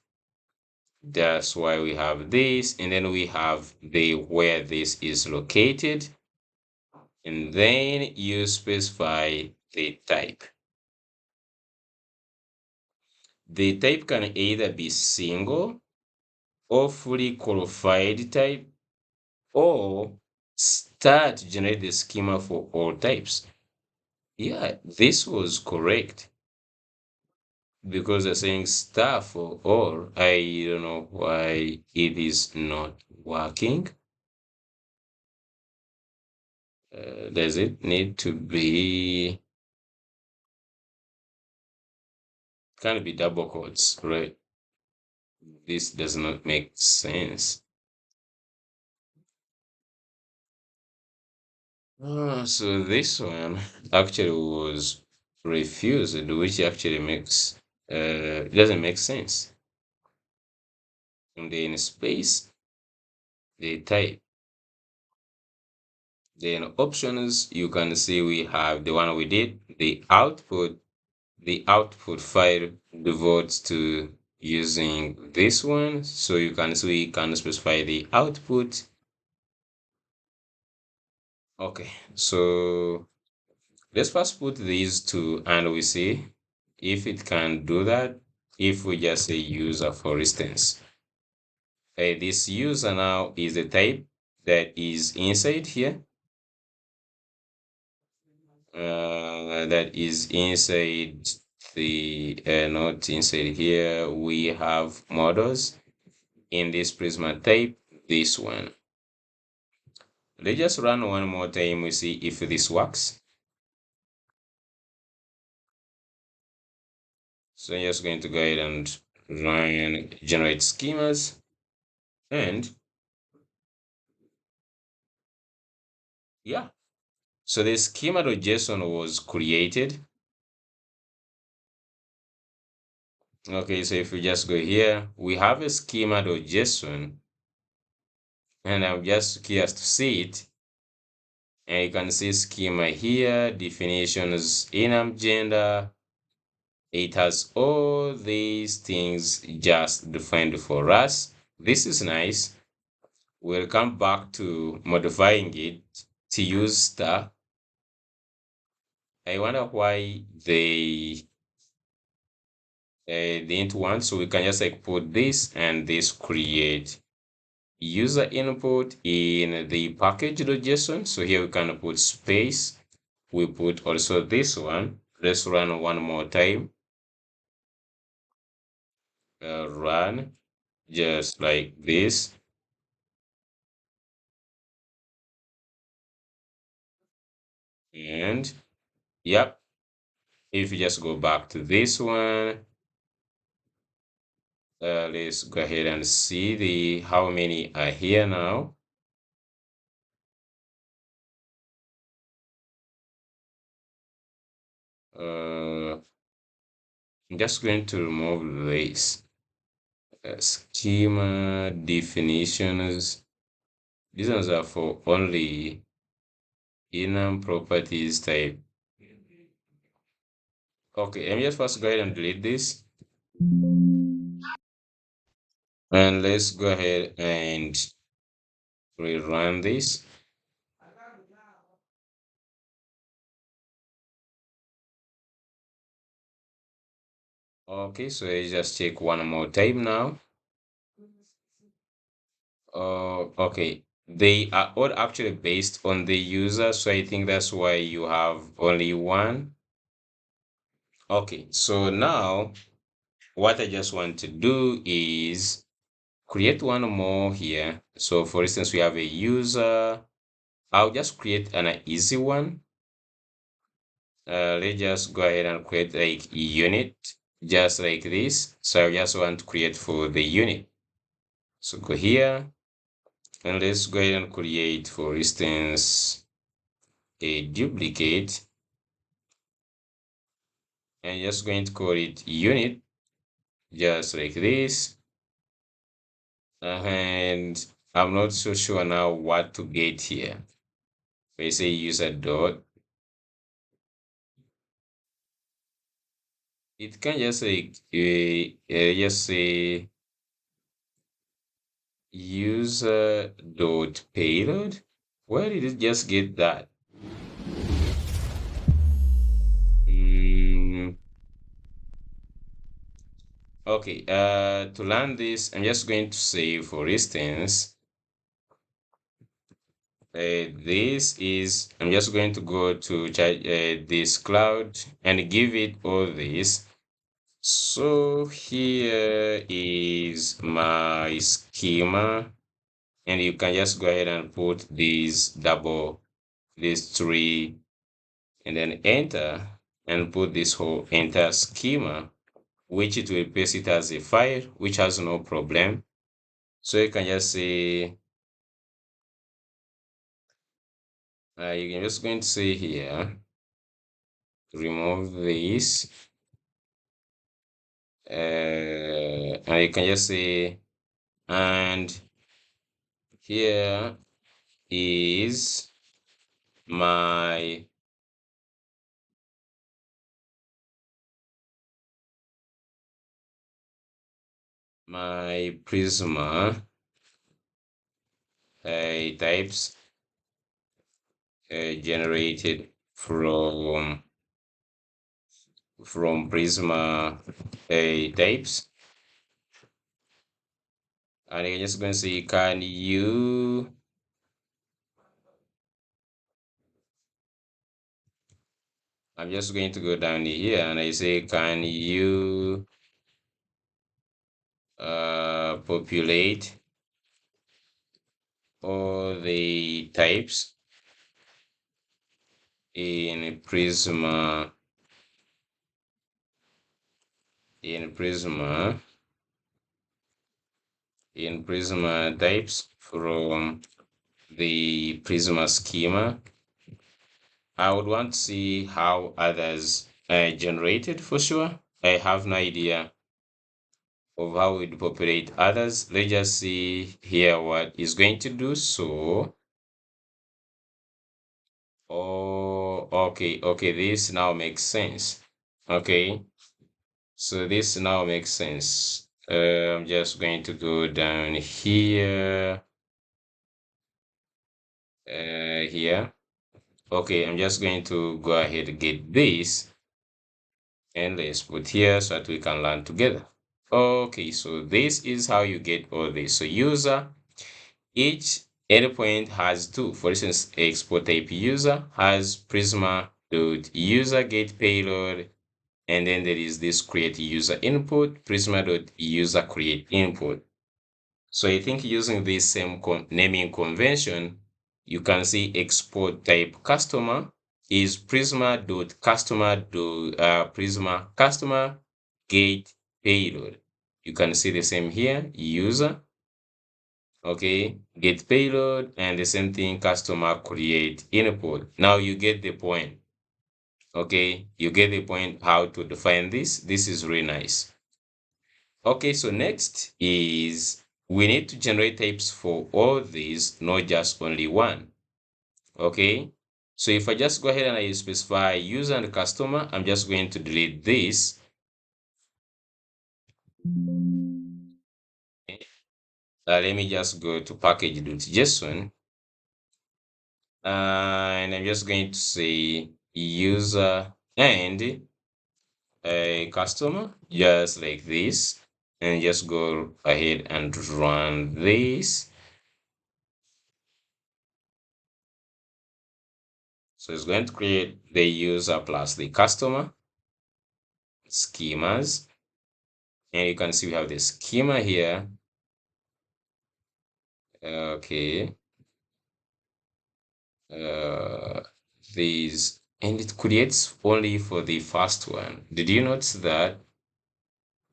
That's why we have this, and then we have the where this is located, and then you specify the type. The type can either be single or fully qualified type, or start to generate the schema for all types. Yeah, this was correct because they're saying star for all. I don't know why it is not working. Does it need to be, can it be double quotes, right? This does not make sense. So this one actually was refused, which actually makes it doesn't make sense. And then space, the type. Then options, you can see we have the one we did, the output file devotes to using this one. So you can see we can specify the output. Okay, so let's first put these two and we see if it can do that. If we just say user, for instance, this user now is the type, that is inside here. That is inside the not inside here. We have models in this prisma type. This one. Let's just run one more time. We see if this works. So I'm just going to go ahead and run generate schemas, and yeah. So the schema.json was created. Okay, so if we just go here, we have a schema.json, and I'm just curious to see it. And you can see schema here, definitions, enum, gender. It has all these things just defined for us. This is nice. We'll come back to modifying it to use star. I wonder why they didn't want, so we can just like put this and this create user input in the package.json. So here we can put space. We put also this one. Let's run one more time. Run just like this. And yep, if you just go back to this one, let's go ahead and see the how many are here now. I'm just going to remove this schema definitions. These ones are for only enum properties type. Okay, let me just first go ahead and delete this. And let's go ahead and rerun this. Okay, so let's just check one more time now. Okay. They are all actually based on the user, so I think that's why you have only one. Okay, so now what I just want to do is create one more here. So for instance, we have a user. I'll just create an easy one. Let's just go ahead and create like unit, just like this. So I just want to create for the unit. So go here and let's go ahead and create, for instance, a duplicate, and just going to call it unit, just like this. And I'm not so sure now what to get here. We say user dot. It can just say just say user dot payload. Where did it just get that? Mm, okay, to learn this, I'm just going to say, for instance, this is, I'm just going to go to this cloud and give it all this. So here is my schema, and you can just go ahead and put these three, and then enter, and put this whole entire schema, which it will paste it as a file, which has no problem. So you can just say, you can just going to say here, remove this, and you can just say, and here is my prisma types generated from prisma types, and you're just going to say, can you I'm just going to go down here and I say, can you populate all the types in Prisma in Prisma types from the Prisma schema. I would want to see how others generated for sure. I have no idea of how it populate others. Let's just see here what is going to do. So, oh, okay, this now makes sense. Okay, so this now makes sense. I'm just going to go down here, here. Okay, I'm just going to go ahead and get this and let's put here so that we can learn together. Okay, so this is how you get all this. So user, each endpoint has two. For instance, export type user has prisma dot user get payload, and then there is this create user input, prisma dot user create input. So I think using this same naming convention, you can see export type customer is prisma dot customer dot prisma customer get payload. You can see the same here, user, okay, get payload, and the same thing, customer create input. Now you get the point. Okay, you get the point how to define this. This is really nice. Okay, so next is we need to generate types for all these, not just only one. Okay, so if I just go ahead and I specify user and customer, I'm just going to delete this. Let me just go to package.json, and I'm just going to say user and a customer, just like this, and just go ahead and run this. So it's going to create the user plus the customer schemas, and you can see we have the schema here. Okay, uh, these, and it creates only for the first one. Did you notice that?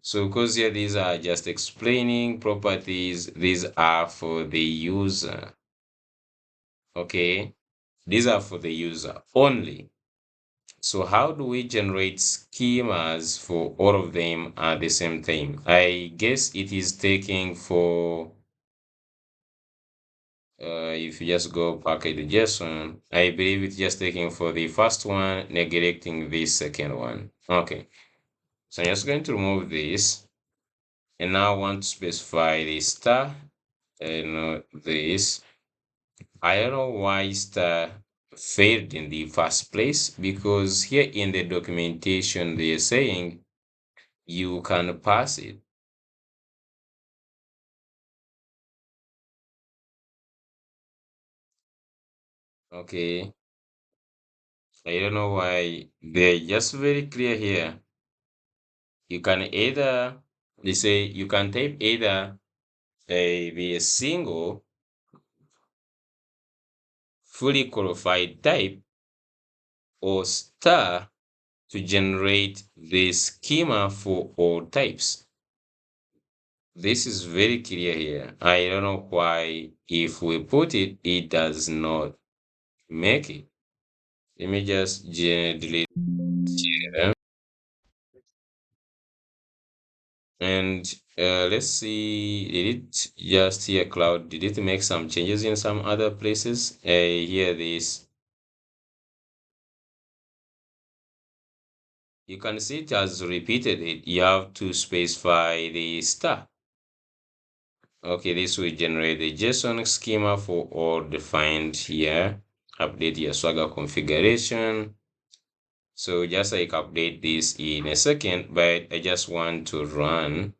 So because here these are just explaining properties, these are for the user. Okay, these are for the user only. So how do we generate schemas for all of them at the same time? I guess it is taking for, if you just go package JSON, I believe it's just taking for the first one, neglecting the second one. Okay, so I'm just going to remove this, and now I want to specify the star, and not this. I don't know why star failed in the first place, because here in the documentation they're saying you can pass it. Okay, I don't know why they're just very clear here. You can either, they say you can type either a single fully qualified type or star to generate the schema for all types. This is very clear here. I don't know why if we put it, it does not make it. Let me just delete here. And let's see, did it just here cloud? Did it make some changes in some other places? Here this, you can see it has repeated it. You have to specify the star. Okay, this will generate the JSON schema for all defined here. Update your Swagger configuration. So just like update this in a second, but I just want to run.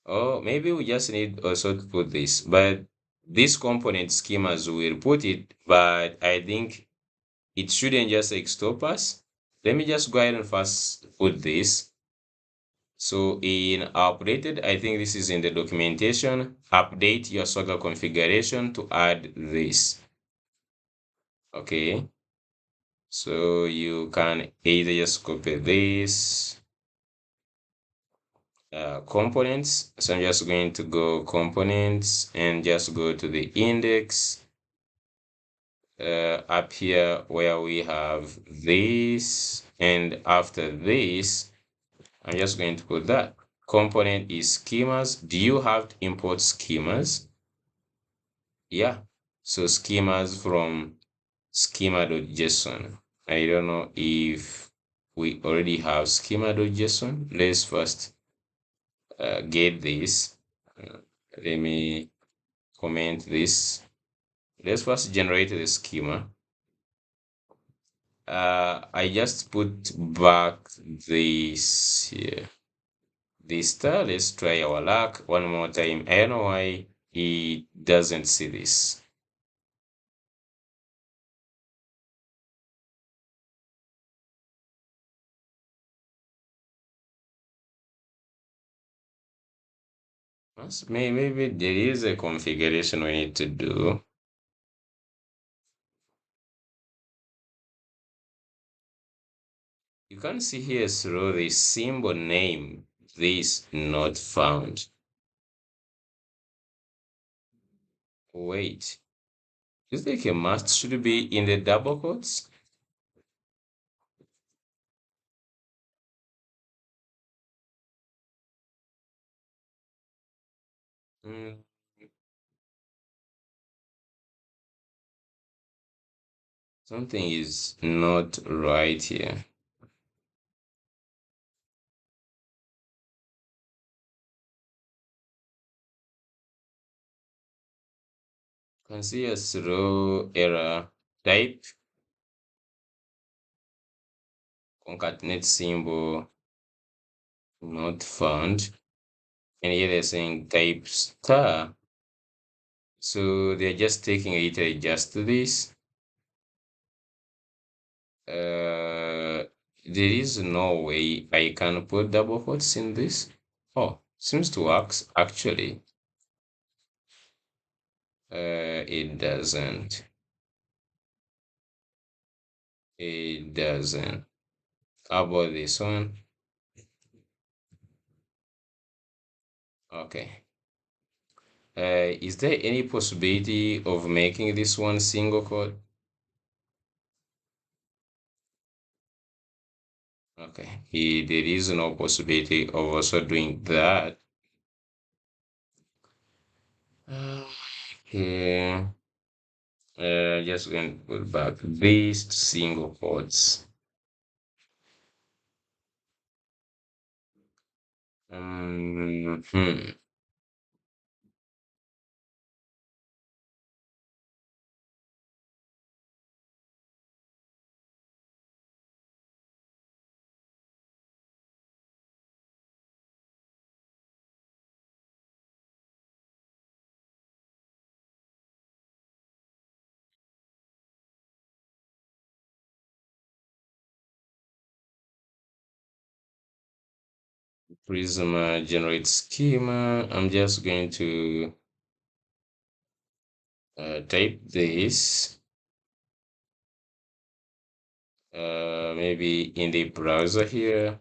Oh, maybe we just need also to put this, but this component schemas will put it, but I think it shouldn't just like stop us. Let me just go ahead and first put this. So in updated, I think this is in the documentation, update your Swagger configuration to add this. Okay. So you can either just copy this components. So I'm just going to go components and just go to the index up here where we have this, and after this I'm just going to put that component is schemas. Do you have to import schemas? Yeah, so schemas from schema.json. I don't know if we already have schema.json. Let's first get this. Let me comment this. Let's first generate the schema. I just put back this here. This star. Let's try our luck one more time. I don't know why it doesn't see this. Maybe there is a configuration we need to do. You can see here through the symbol name, this not found. Wait, do you think a must should be in the double quotes? Mm, something is not right here. You can see a throw error type, concatenate symbol not found, and here they're saying type star. So they're just taking it to adjust this. There is no way I can put double quotes in this. Oh, seems to work actually. It doesn't. It doesn't. How about this one? Okay. Is there any possibility of making this one single quote? Okay. There is no possibility of also doing that. Okay. Just going to put back these single quotes. Hmm. Prisma generate schema. I'm just going to type this maybe in the browser here.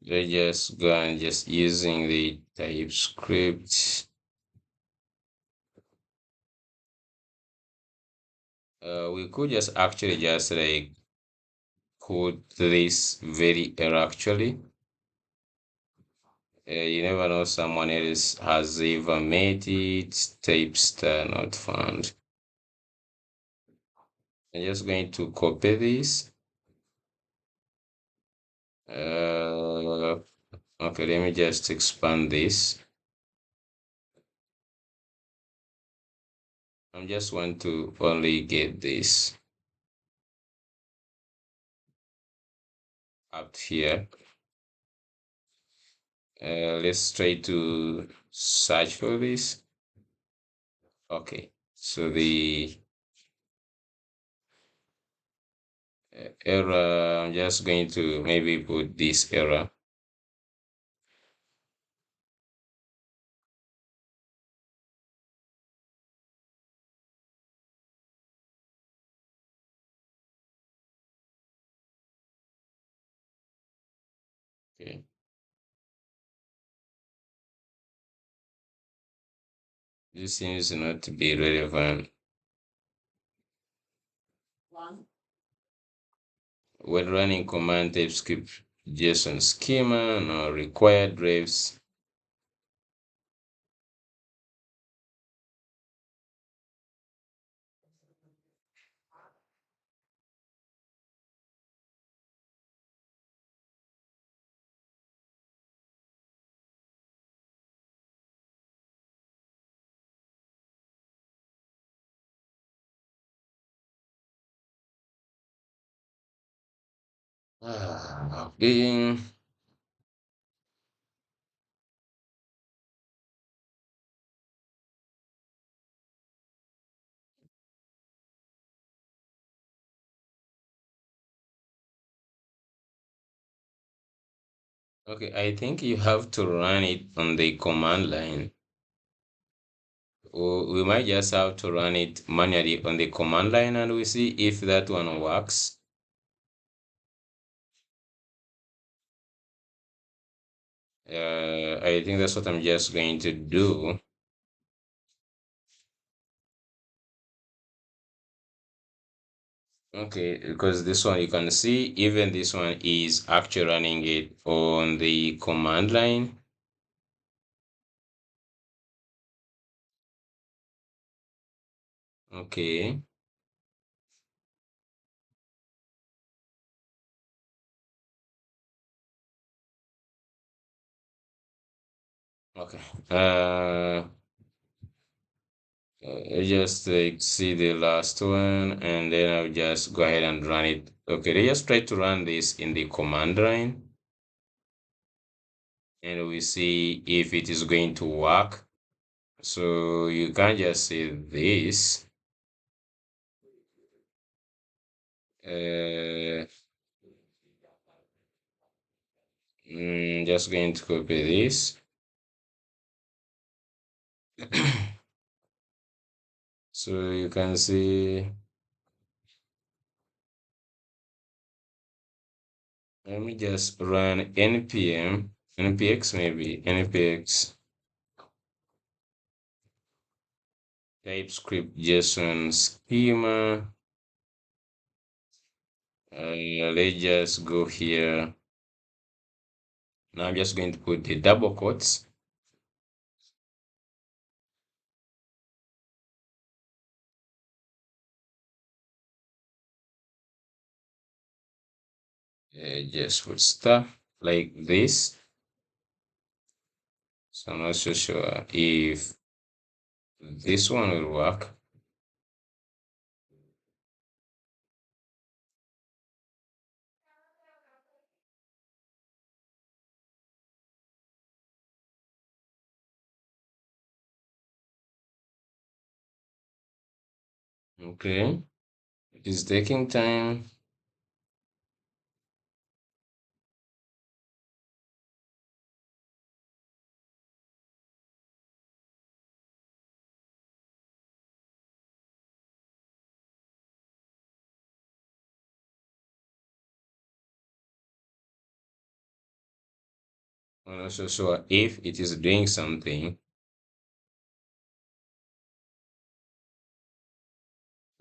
Let's just go and just using the TypeScript. We could just actually just like code this very error actually. You never know, someone else has even made it. Type star not found. I'm just going to copy this. Okay, let me just expand this. I just want to only get this up here. Let's try to search for this. Okay, so the error, I'm just going to maybe put this error. Okay, this seems not to be relevant. When running command type script JSON schema, no required refs. Okay. Okay, I think you have to run it on the command line. Or we might just have to run it manually on the command line and we see if that one works. I think that's what I'm just going to do. Okay, because this one you can see even this one is actually running it on the command line. Okay. Okay. I just like see the last one and then I'll just go ahead and run it. Okay, they just try to run this in the command line and we see if it is going to work. So you can just say this. Just going to copy this. So you can see, let me just run npx maybe, npx TypeScript JSON schema. Let's just go here. Now I'm just going to put the double quotes. Just put stuff like this. So I'm not so sure if this one will work. Okay, it is taking time. I'm not so sure if it is doing something.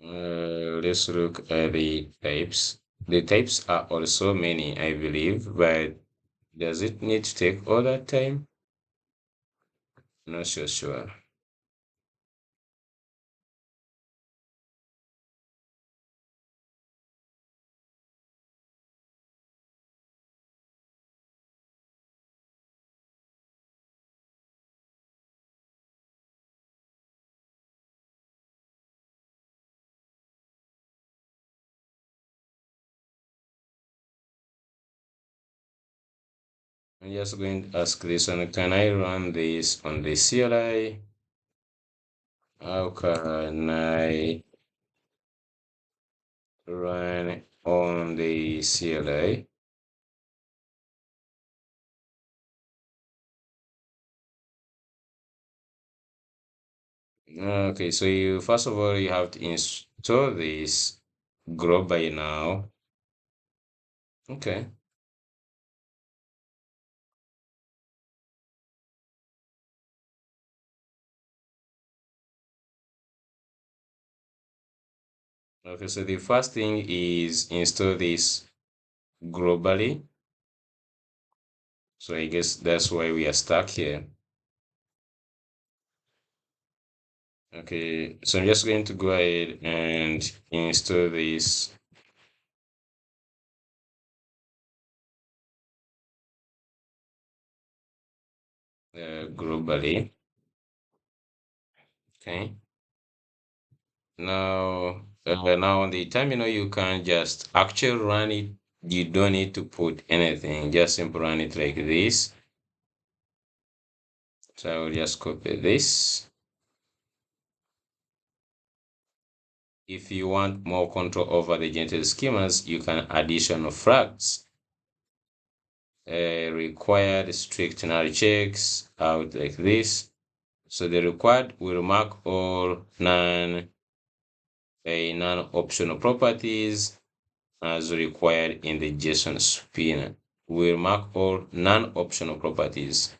Let's look at the types. The types are also many, I believe, but does it need to take all that time? Not so sure. I'm just going to ask this one. Can I run this on the CLI? How can I run on the CLI? Okay, so you first of all you have to install this globally now. Okay. Okay, so the first thing is install this globally. So I guess that's why we are stuck here. Okay, so I'm just going to go ahead and install this globally. Okay. Now on the terminal, you can just actually run it. You don't need to put anything. Just simply run it like this. So I will just copy this. If you want more control over the generated schemas, you can additional flags. Required strict null checks out like this. So the required will mark all non-optional properties as required in the JSON spinner. We'll mark all non-optional properties.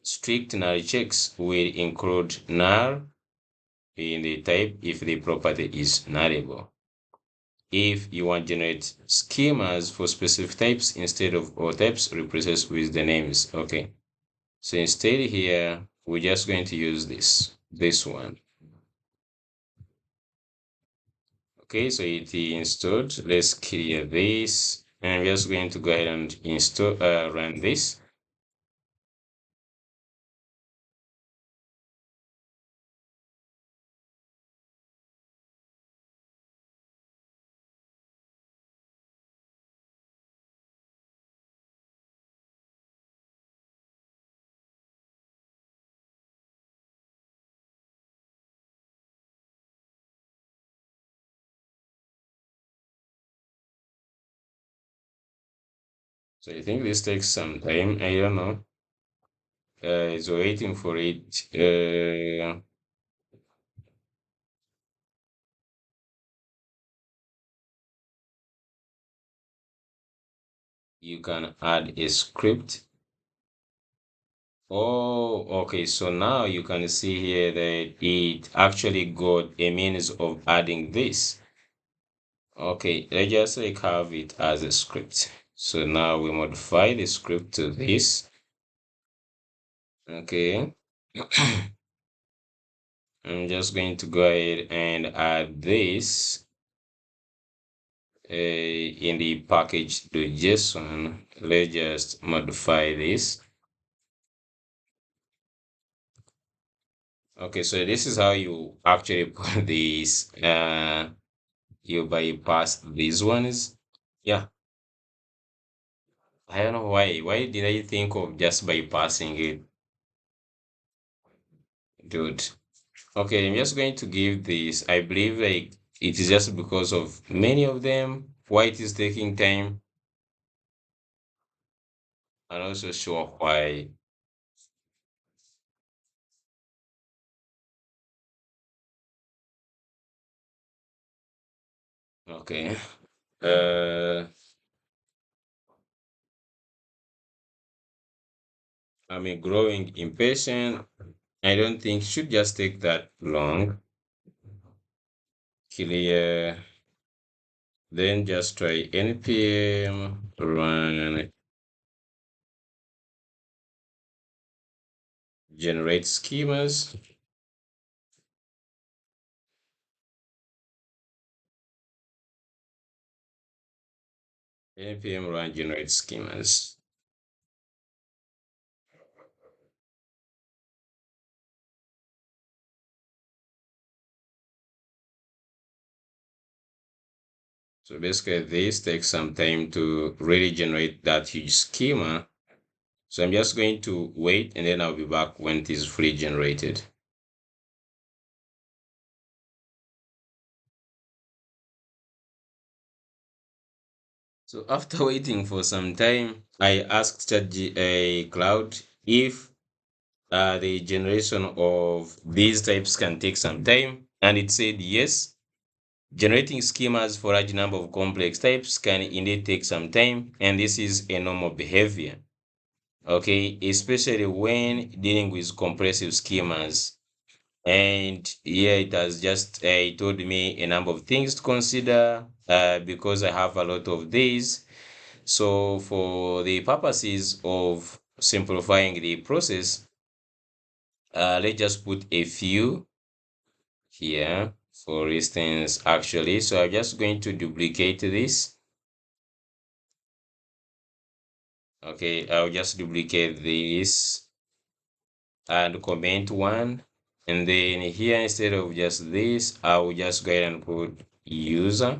Strict null checks will include null in the type if the property is nullable. If you want to generate schemas for specific types instead of all types, replaces with the names. Okay. So instead here, we're just going to use this one. Okay, so it installed. Let's clear this. And we're just going to go ahead and install, run this. So I think this takes some time. I don't know. It's waiting for it. You can add a script. Oh, okay. So now you can see here that it actually got a means of adding this. Okay, let's just like have it as a script. So now we modify the script to this. Okay. I'm just going to go ahead and add this in the package.json. Let's just modify this. Okay, so this is how you actually put these. You bypass these ones. Yeah, I don't know why. Why did I think of just bypassing it, dude? Okay, I'm just going to give this. I believe like it is just because of many of them why it is taking time. I'm not so sure why. Okay. Uh, I'm a growing impatient. I don't think should just take that long. Clear. Then just try npm run generate schemas. Npm run generate schemas. So basically this takes some time to really generate that huge schema. So I'm just going to wait and then I'll be back when it is fully generated. So after waiting for some time, I asked Cloud if the generation of these types can take some time, and it said yes. Generating schemas for a large number of complex types can indeed take some time, and this is a normal behavior. Okay, especially when dealing with compressive schemas. And yeah, it has just told me a number of things to consider because I have a lot of these. So for the purposes of simplifying the process, let's just put a few here, for instance, actually. So I'm just going to duplicate this. Okay, I'll just duplicate this and comment one. And then here, instead of just this, I will just go ahead and put user,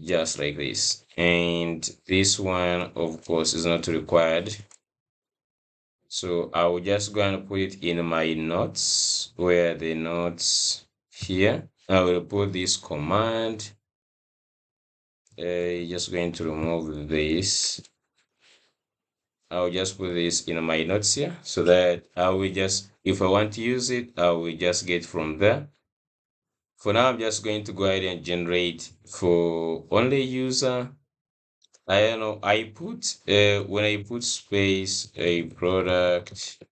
just like this. And this one, of course, is not required. So I will just go and put it in my notes, where the notes here. I will put this command. Just going to remove this. I'll just put this in my notes here so that I will just, if I want to use it, I will just get from there. For now, I'm just going to go ahead and generate for only user. I don't know, I put, when I put space, a product,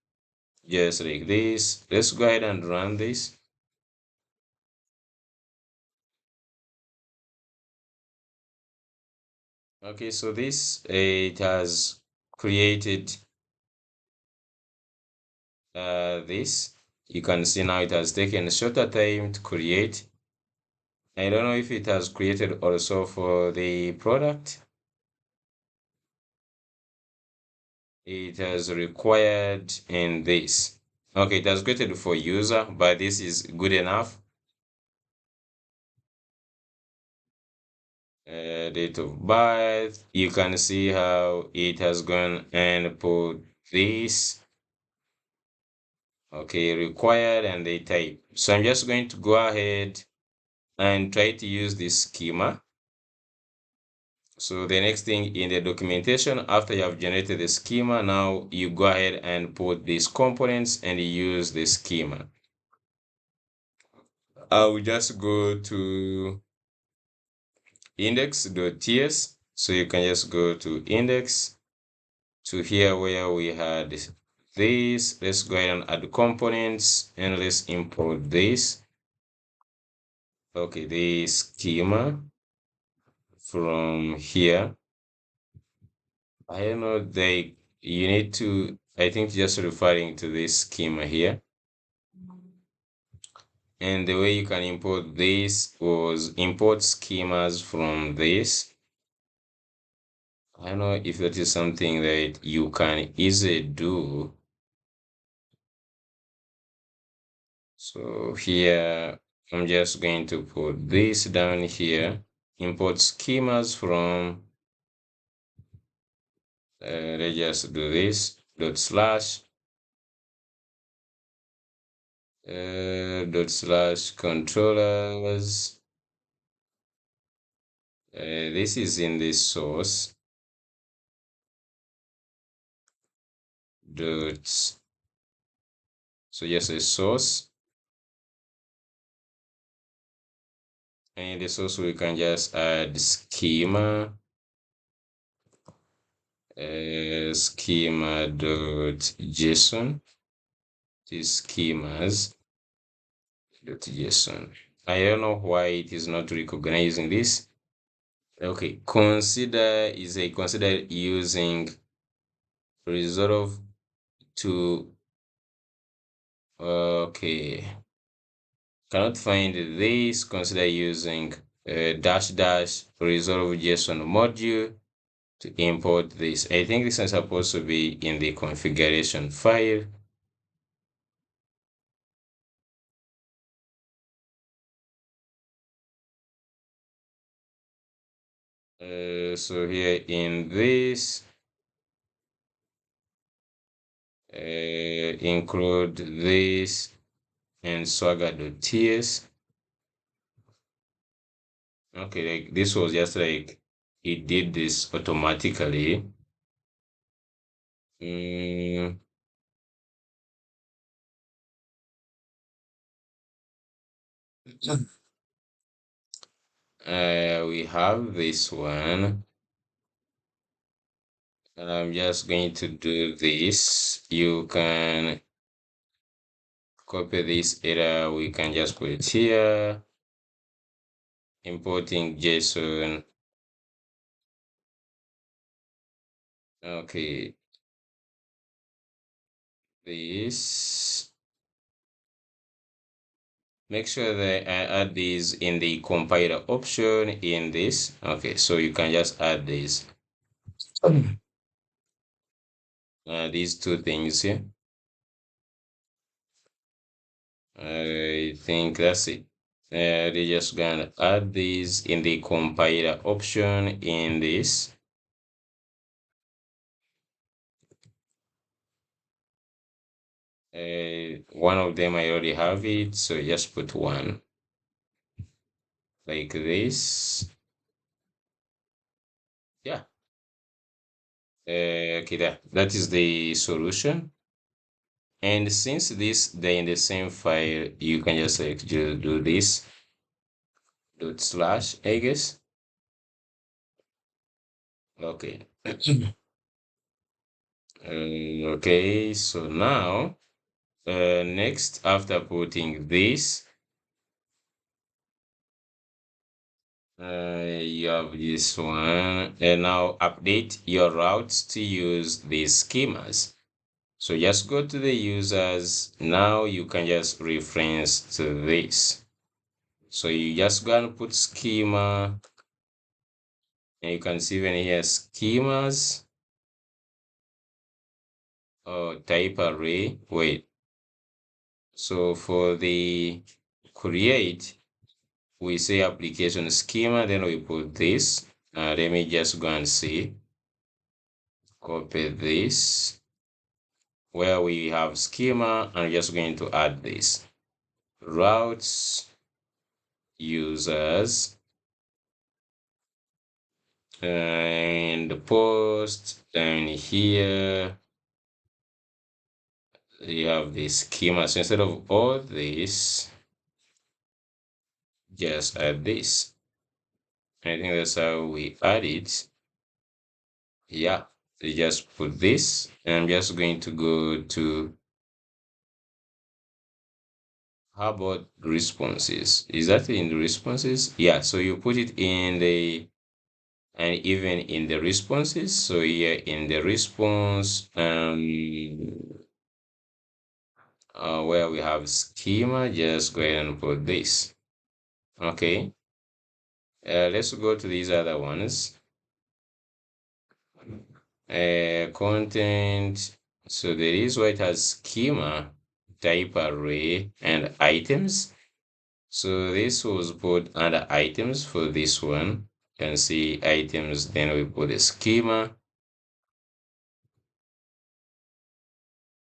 just like this. Let's go ahead and run this. Okay, so this, it has created this. You can see now it has taken a shorter time to create. I don't know if it has created also for the product. It has required in this. Okay, it has created for user, but this is good enough. Date of birth. You can see how it has gone and put this. Okay, required and the type. So I'm just going to go ahead and try to use this schema. So the next thing in the documentation, after you have generated the schema, now you go ahead and put these components and use the schema. I will just go to index.ts. So you can just go to index to here where we had this. Let's go ahead and add components and let's import this. Okay, the schema from here. I don't know, you need to, I think just referring to this schema here. And the way you can import this was import schemas from this. I don't know if that is something that you can easily do. So here, I'm just going to put this down here. Import schemas from, let's just do this, dot slash, dot slash controllers. This is in the source, dot, so just a source. And in the source, we can just add schema, schema.json, this schemas .json. I don't know why it is not recognizing this. Okay, consider using resolve to, okay, cannot find this. Consider using dash dash resolve JSON module to import this. I think this is supposed to be in the configuration file. So here in this, include this and swagger.ts. Okay, like this was just like it did this automatically. Mm, we have this one. And I'm just going to do this. You can copy this error. We can just put it here. Importing JSON. Okay, this. Make sure that I add these in the compiler option in this. Okay, so you can just add these. These two things here. I think that's it. They just gonna add these in the compiler option in this. One of them I already have it, so just put one like this. Yeah. Okay, that is the solution. And since they're in the same file, you can just like do this dot slash, I guess. Okay. Okay, so now next after putting this, you have this one, and now update your routes to use these schemas. So just go to the users. Now you can just reference to this. So you just go and put schema, and you can see when here schemas or type array. Wait. So for the create, we say application schema, then we put this. Let me just go and see. Copy this where we have schema. I'm just going to add this routes users and post down here. You have the schema. So instead of all this, just add this. I think that's how we add it. Yeah, you just put this, and I'm just going to go to how about responses? Is that in the responses? Yeah, so you put it in the and even in the responses. So here in the response, where we have schema, just go ahead and put this. Okay. Let's go to these other ones. Content. So there is what has schema, type array, and items. So this was put under items for this one. You can see items, then we put a schema.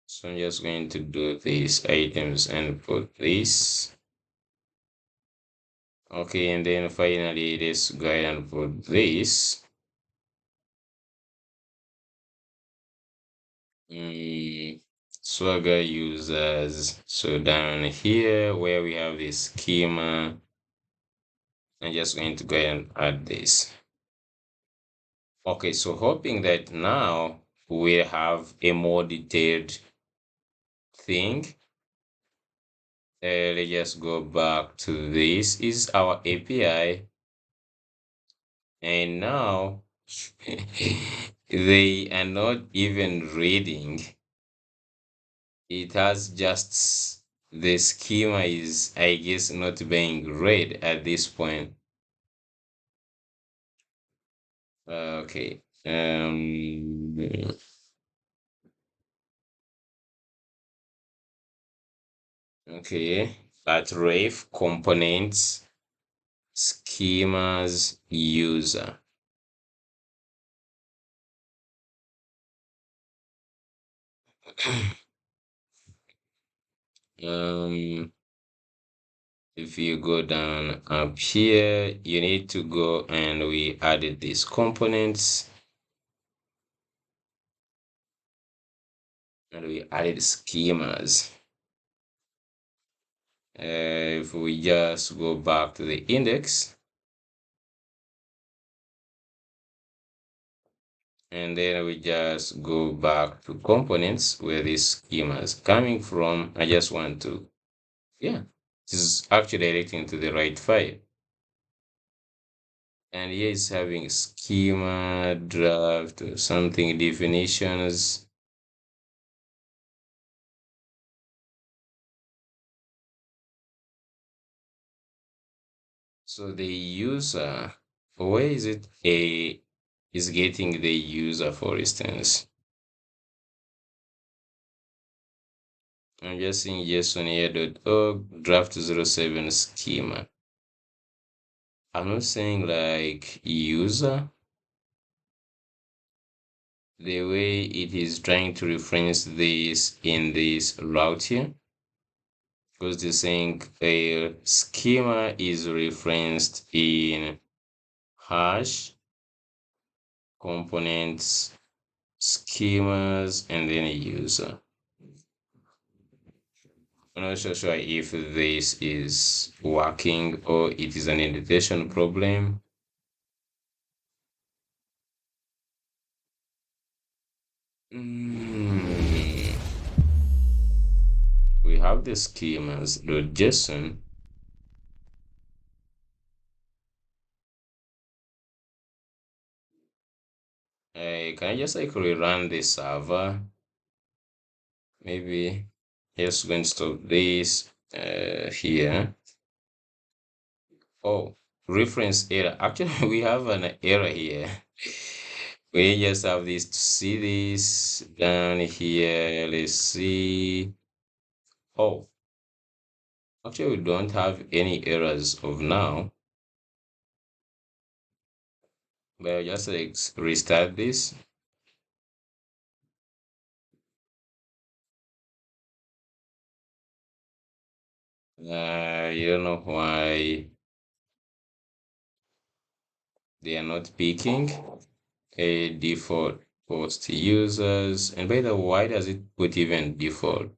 So I'm just going to do these items and put this. Okay, and then finally let's go ahead and put this. Swagger users. So down here where we have this schema, I'm just going to go ahead and add this. Okay, so hoping that now we have a more detailed thing. Let's just go back to this is our API, and now they are not even reading. It has just the schema is, I guess, not being read at this point. Okay. Okay. At ref components schemas user. um if you go down up here, you need to go and we added these components and we added schemas. If we just go back to the index and then we just go back to components where this schema is coming from, I just want to, yeah, this is actually directing to the right file. And here is having schema, draft, or something, definitions. So the user, where is it? A is getting the user, for instance. I'm just seeing json here.org draft07 schema. I'm not saying like user. The way it is trying to reference this in this route here, because they're saying a schema is referenced in hash components schemas and then a user. I'm not so sure if this is working or it is an indentation problem. Mm, we have the schemas.json. Can I just like rerun the server? Maybe just going to stop this here. Oh, reference error. Actually, we have an error here. We just have this to see this down here. Let's see. Oh, actually, we don't have any errors of now. But I'll just like restart this. You don't know why they are not picking a default post users. And by the way, why does it put even default?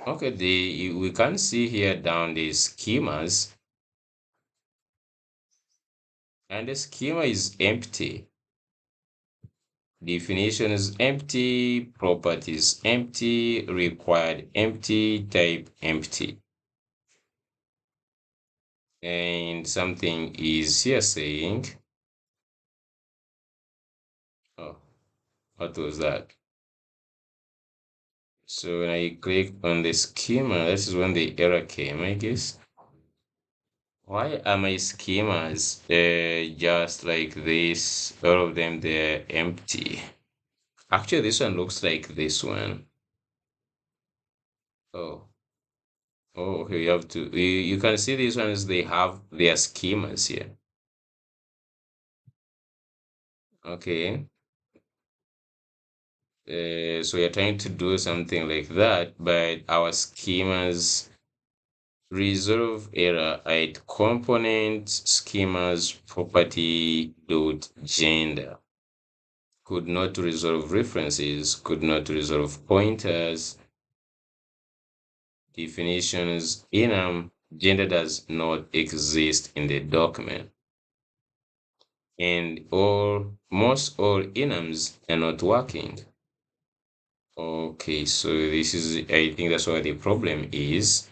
Okay, we can see here down the schemas, and the schema is empty. Definition is empty, properties empty, required empty, type empty. And something is here saying, oh, what was that? So when I click on the schema, this is when the error came, I guess. Why are my schemas just like this? All of them, they're empty. Actually, this one looks like this one. Oh, oh, okay, you have to, you can see these ones, they have their schemas here. Okay. So we're trying to do something like that, but our schemas resolve error at component schemas property dot gender. Could not resolve references, could not resolve pointers, definitions, enum, gender does not exist in the document. And most all enums are not working. Okay, so this is, I think that's what the problem is.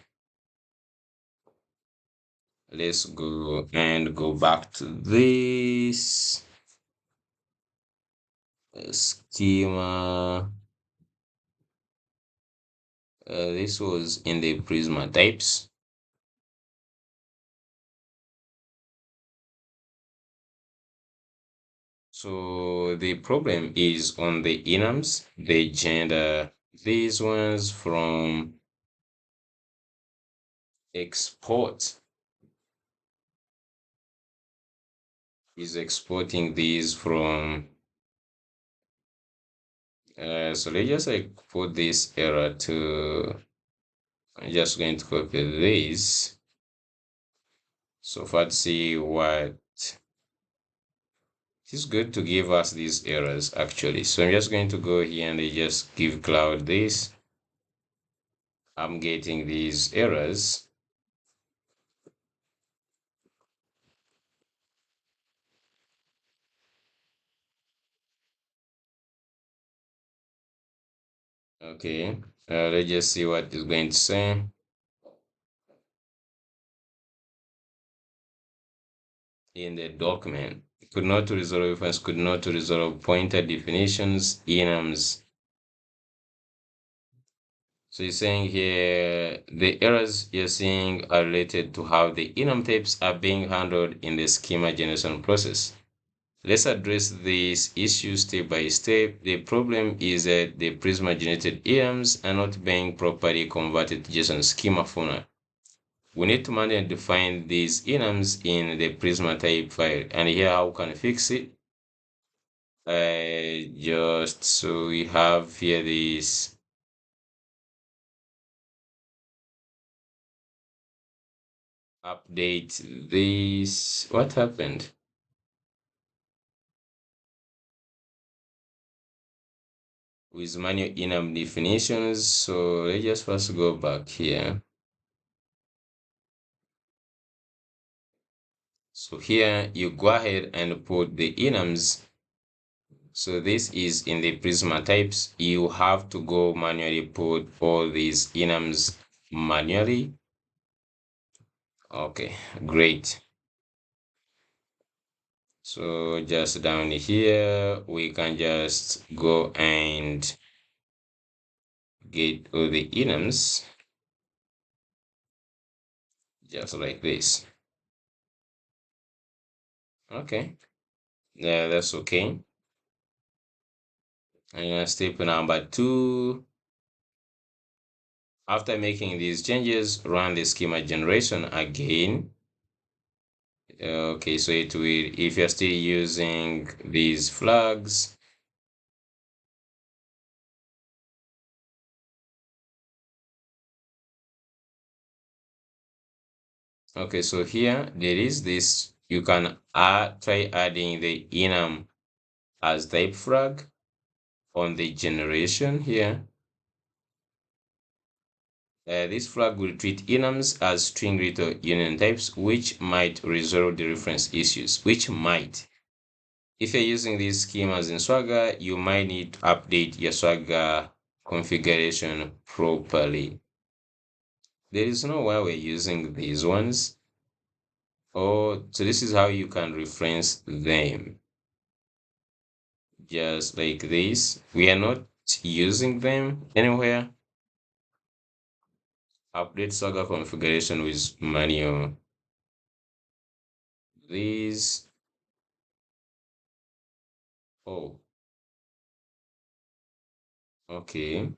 Let's go and go back to this schema. This was in the prisma types. So the problem is on the enums, the gender, these ones from export is exporting these from So let's just like put this error to, I'm just going to copy this. So let's see what it's good to give us these errors actually. So I'm just going to go here and I just give cloud this. I'm getting these errors. Okay, let's just see what it's going to say. In the document, could not resolve reference, could not resolve pointer definitions, enums. So you're saying here the errors you're seeing are related to how the enum types are being handled in the schema generation process. Let's address these issues step by step. The problem is that the Prisma generated enums are not being properly converted to JSON schema format. We need to manually define these enums in the Prisma type file. And here, how can we fix it? Just so we have here this update this. What happened with manual enum definitions? So let's just first go back here. So here you go ahead and put the enums. So this is in the Prisma types. You have to go manually put all these enums manually. Okay, great. So just down here, we can just go and get all the enums just like this. Okay, yeah, that's okay. And step number 2, after making these changes, run the schema generation again. Okay, so it will, if you're still using these flags, okay, so here there is this, you can try adding the enum as type flag on the generation here. This flag will treat enums as string return union types, which might resolve the reference issues, which might. If you're using these schemas in Swagger, you might need to update your Swagger configuration properly. There is no way we're using these ones. Oh, so this is how you can reference them. Just like this. We are not using them anywhere. Update Swagger configuration with manual. These. Oh, okay.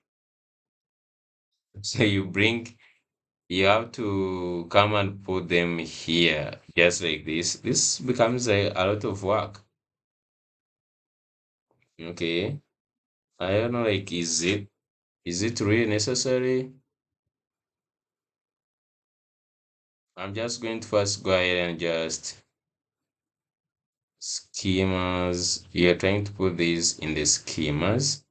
So you have to come and put them here, just like this. This becomes a lot of work. Okay. I don't know, like, is it really necessary? I'm just going to first go ahead and just schemas. You're trying to put these in the schemas.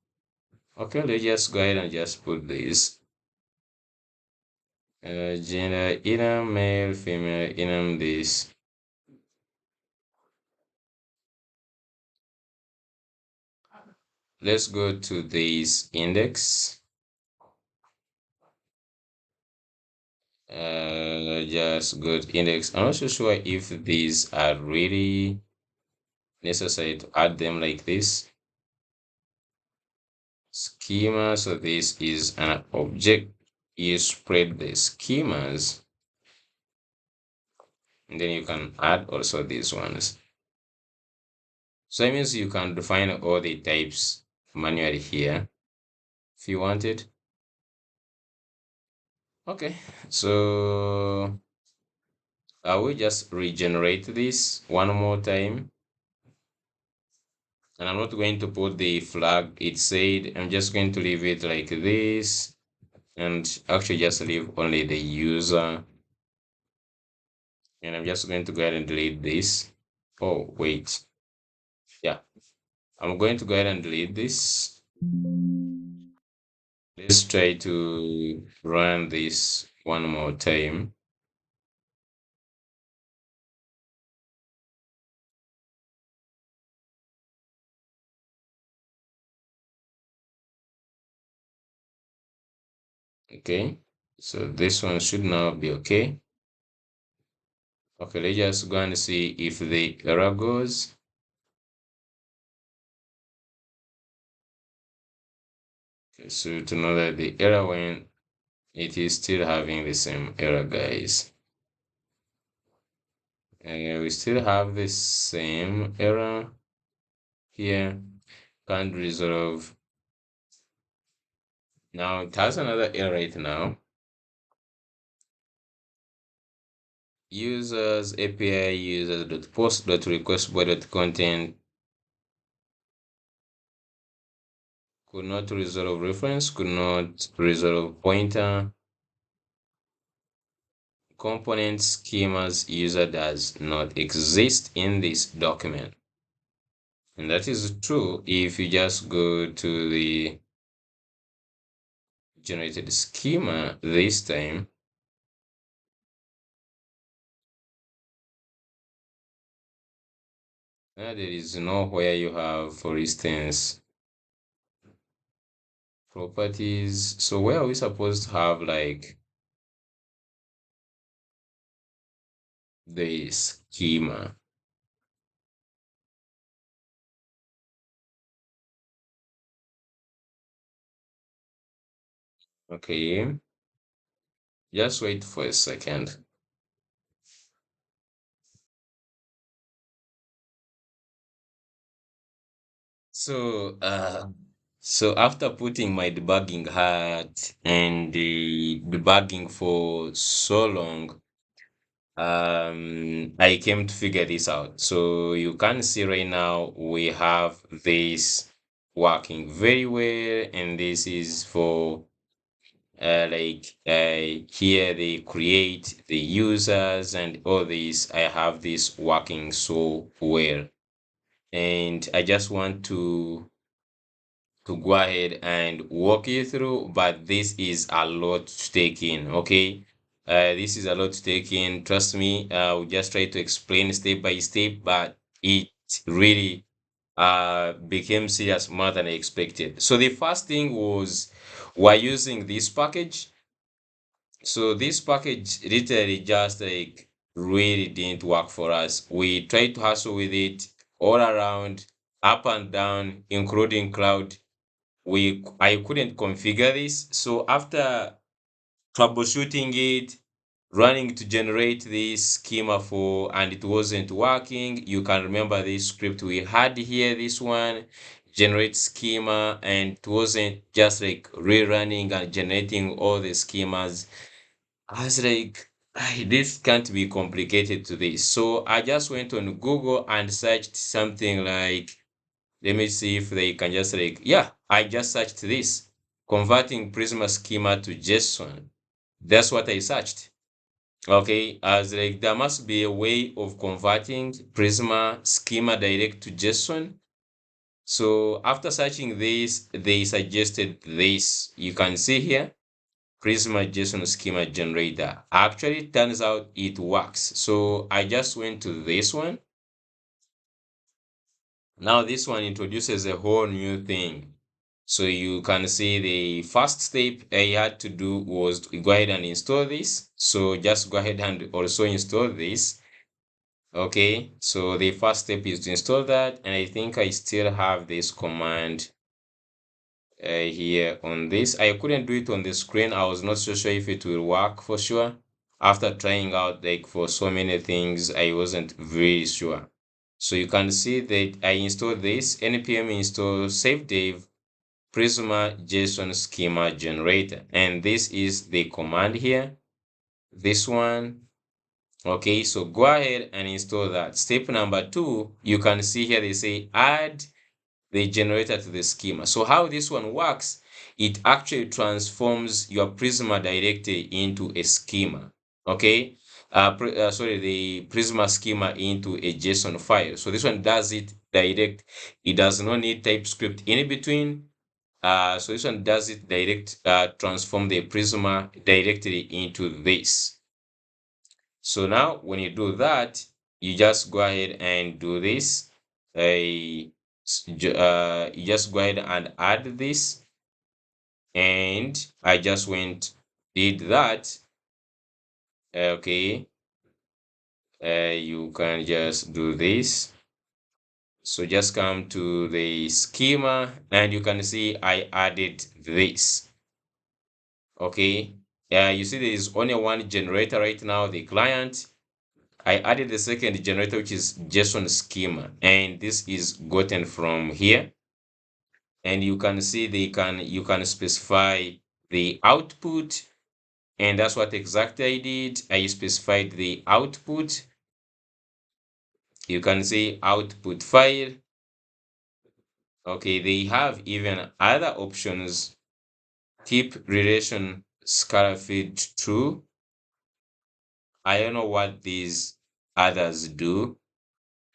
Okay, let's just go ahead and just put this. Gender, inner, male, female, inner, this. Let's go to this index. Just go to index. I'm not so sure if these are really necessary to add them like this. Schema, so this is an object. You spread the schemas, and then you can add also these ones. So it means you can define all the types manually here if you want it. Okay, so I will just regenerate this one more time. And I'm not going to put the flag it said. I'm just going to leave it like this, and actually just leave only the user. And I'm just going to go ahead and delete this. Oh, wait. Yeah, I'm going to go ahead and delete this. Let's try to run this one more time. Okay, so this one should now be okay. Okay, let's just go and see if the error goes. Okay, so to know that the error went, it is still having the same error, guys. We still have the same error here. Can't resolve. Now it has another error right now. Users API users.post.request.content could not resolve reference, could not resolve pointer. Component schemas user does not exist in this document. And that is true if you just go to the generated schema this time. There is nowhere you have, for instance, properties. So where are we supposed to have like the schema? Okay, just wait for a second. So, so after putting my debugging hat and the debugging for so long, I came to figure this out. So you can see right now we have this working very well, and this is for here they create the users and all this. I have this working so well, and I just want to go ahead and walk you through, but this is a lot to take in, okay? This is a lot to take in. Trust me, we'll just try to explain step by step, but it really became serious more than I expected. So the first thing was we're using this package. So this package literally just like really didn't work for us. We tried to hustle with it all around, up and down, including cloud. I couldn't configure this. So after troubleshooting it, running to generate this schema for, and it wasn't working. You can remember this script we had here, this one, generate schema, and it wasn't just like rerunning and generating all the schemas. I was like, this can't be complicated to this. So I just went on Google and searched something like, let me see if they can just like, yeah, I just searched this, converting Prisma schema to JSON. That's what I searched. Okay, as like there must be a way of converting Prisma schema direct to JSON. So after searching this, they suggested this. You can see here, Prisma JSON schema generator. Actually, it turns out it works. So I just went to this one. Now this one introduces a whole new thing. So you can see the first step I had to do was to go ahead and install this. So just go ahead and also install this. Okay, so the first step is to install that, and I think I still have this command here on this. I couldn't do it on the screen. I was not so sure if it will work for sure. After trying out like for so many things, I wasn't very sure. So you can see that I installed this npm install save dev prisma json schema generator, and this is the command here, this one. Okay, so go ahead and install that. Step number 2, you can see here they say add the generator to the schema. So how this one works, it actually transforms your Prisma directory into a schema. Okay, sorry, the Prisma schema into a JSON file. So this one does it direct. It does not need TypeScript in between. So this one does it direct, transform the Prisma directory into this. So now when you do that, you just go ahead and do this. You just go ahead and add this, and I just did that. Okay, you can just do this. So just come to the schema and you can see I added this. Okay, you see there is only one generator right now, the client. I added the second generator, which is JSON schema, and this is gotten from here. And you can see you can specify the output, and that's what exactly I did. I specified the output. You can see output file. Okay, they have even other options. Tip relation scalar feed true. I don't know what these others do.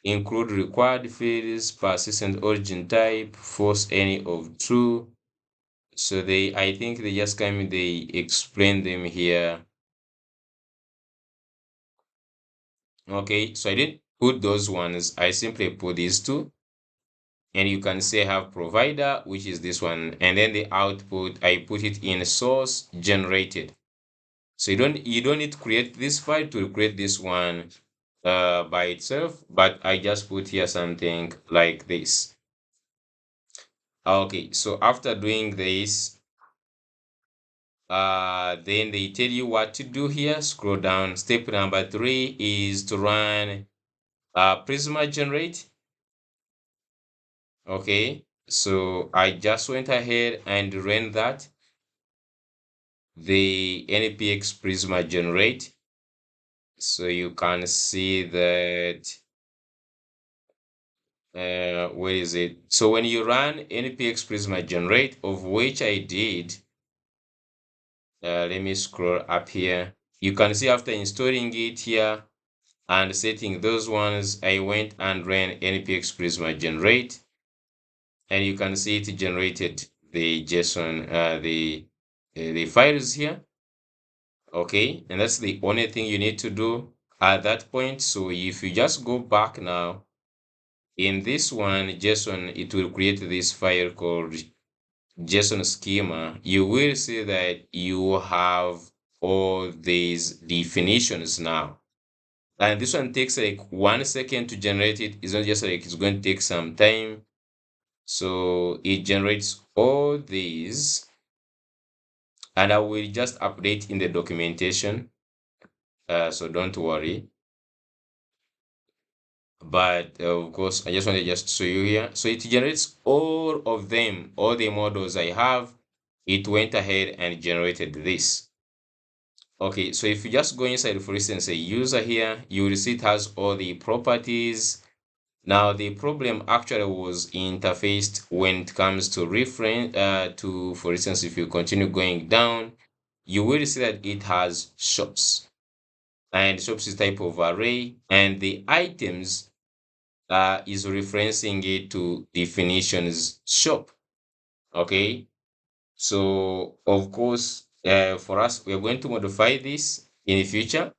Include required fields, persistent origin type, force any of true. So I think they just they explain them here. Okay, so I didn't put those ones. I simply put these two. And you can say have provider, which is this one. And then the output, I put it in source generated. So you don't need to create this file to create this one by itself, but I just put here something like this. Okay, so after doing this, then they tell you what to do here. Scroll down. Step number 3 is to run Prisma generate. Okay, so I just went ahead and ran that. The npx Prisma generate. So you can see that. Where is it? So when you run npx Prisma generate, of which I did, let me scroll up here. You can see after installing it here and setting those ones, I went and ran npx Prisma generate, and you can see it generated the JSON, the files here. Okay, and that's the only thing you need to do at that point. So if you just go back now, in this one, JSON, it will create this file called JSON schema. You will see that you have all these definitions now. And this one takes like 1 second to generate it. It's not just like it's going to take some time. So it generates all these, and I will just update in the documentation. So don't worry. But of course, I just want to just show you here. So it generates all of them, all the models I have. It went ahead and generated this. Okay, so if you just go inside, for instance, a user here, you will see it has all the properties. Now the problem actually was interfaced when it comes to reference, for instance, if you continue going down, you will see that it has shops, and shops is type of array, and the items is referencing it to definitions shop. Okay, so of course, for us, we are going to modify this in the future.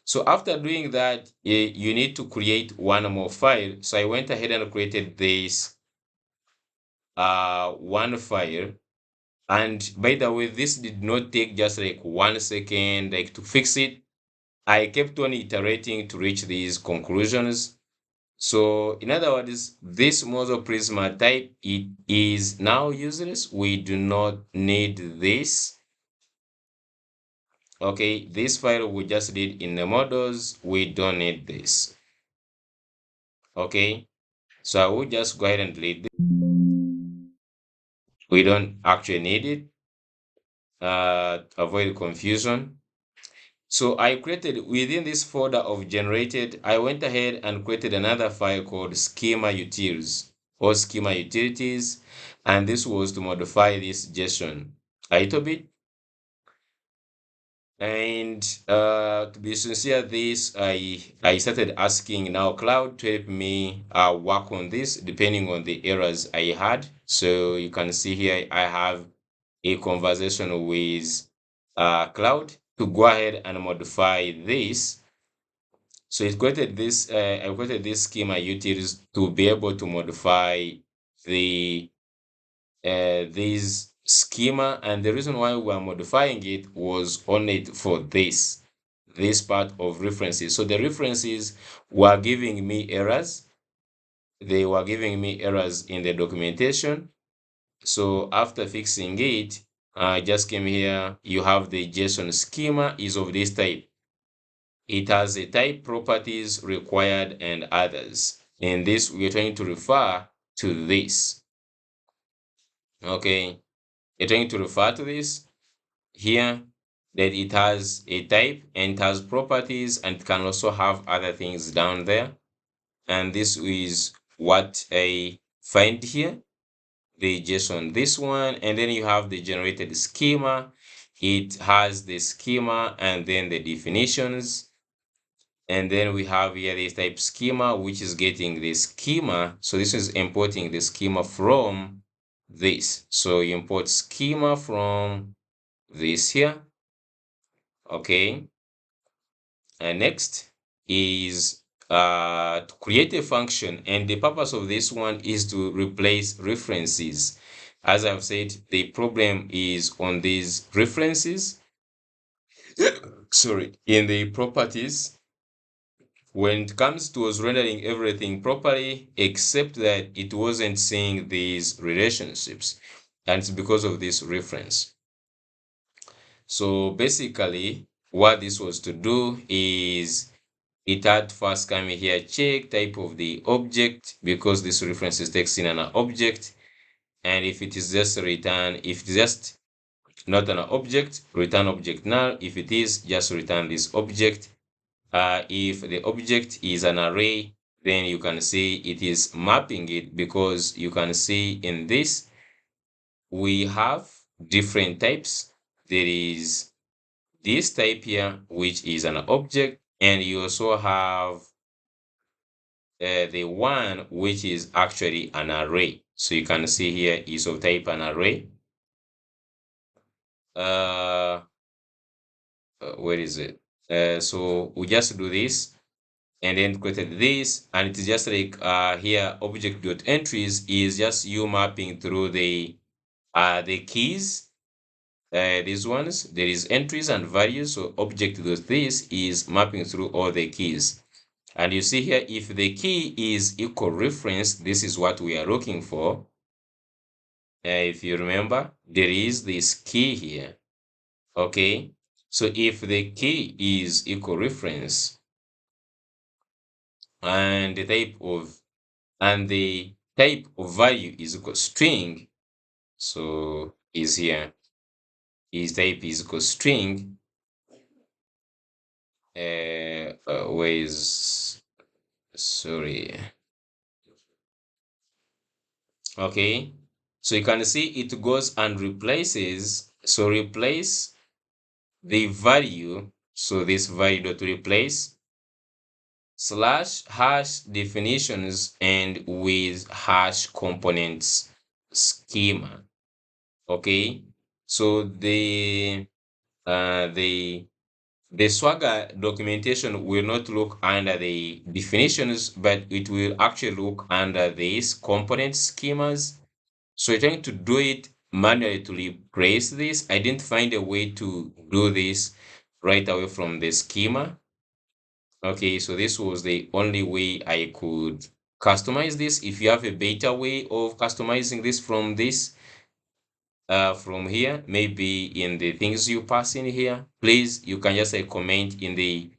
So after doing that, you need to create one more file. So I went ahead and created this one file. And by the way, this did not take just like 1 second like to fix it. I kept on iterating to reach these conclusions. So in other words, this model Prisma type, it is now useless. We do not need this. Okay, this file we just did in the models, we don't need this. Okay, so I will just go ahead and delete this. We don't actually need it. Avoid confusion. So I created within this folder of generated, I went ahead and created another file called schema utils. or schema utilities, and this was to modify this JSON a little bit. And to be sincere, this I started asking now Cloud to help me work on this depending on the errors I had. So you can see here I have a conversation with Cloud to go ahead and modify this. So it created this. I created this schema utils to be able to modify the this schema, and the reason why we are modifying it was only for this part of references. So the references were giving me errors. They were giving me errors in the documentation. So after fixing it, I just came here. You have the JSON schema is of this type. It has a type, properties required, and others. In this, we're trying to refer to this. Okay, you're trying to refer to this here, that it has a type and it has properties, and it can also have other things down there. And this is what I find here, the JSON, this one, and then you have the generated schema. It has the schema and then the definitions. And then we have here this type schema, which is getting the schema. So this is importing the schema from this. So you import schema from this here. Okay. And next is to create a function. And the purpose of this one is to replace references. As I've said, the problem is on these references. Sorry, in the properties. When it comes to us rendering everything properly, except that it wasn't seeing these relationships, and it's because of this reference. So basically, what this was to do is it had first come here, check type of the object, because this reference is text in an object, and if it is just return, if it's just not an object, return object null. If it is, just return this object. If the object is an array, then you can see it is mapping it, because you can see in this we have different types. There is this type here, which is an object, and you also have the one which is actually an array. So you can see here is of type an array. Where is it? So we just do this and then created this, and it's just like here object.entries is just you mapping through the keys. These ones, there is entries and values, so object.this is mapping through all the keys. And you see here, if the key is equal reference, this is what we are looking for. If you remember, there is this key here. Okay, so if the key is equal reference and the type of value is equal string, so is here is type is equal string. Where is, sorry. Okay, so you can see it goes and replaces. So replace the value. So this value dot replace slash hash definitions and with hash components schema. Okay, so the Swagger documentation will not look under the definitions, but it will actually look under these component schemas. So you're trying to do it manually to replace this. I didn't find a way to do this right away from the schema. Okay, so this was the only way I could customize this. If you have a better way of customizing this from here, maybe in the things you pass in here, please, you can just comment in the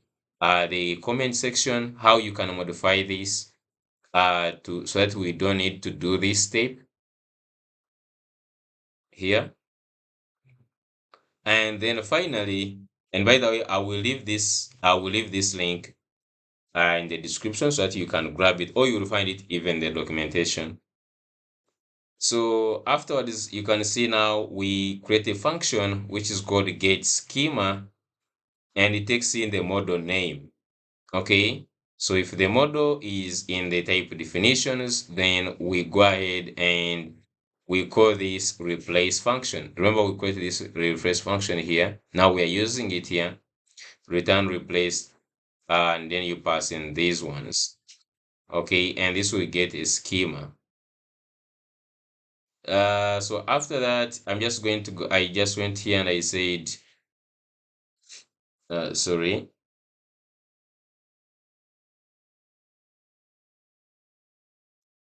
comment section how you can modify this to so that we don't need to do this step here. And then finally, and by the way, I will leave this link in the description so that you can grab it, or you will find it even in the documentation. So afterwards, you can see now we create a function which is called get schema, and it takes in the model name. Okay, so if the model is in the type definitions, then we go ahead and we call this replace function. Remember, we created this replace function here. Now we are using it here. Return replace, and then you pass in these ones. Okay, and this will get a schema. So after that, I'm just going to go. I just went here and I said, sorry.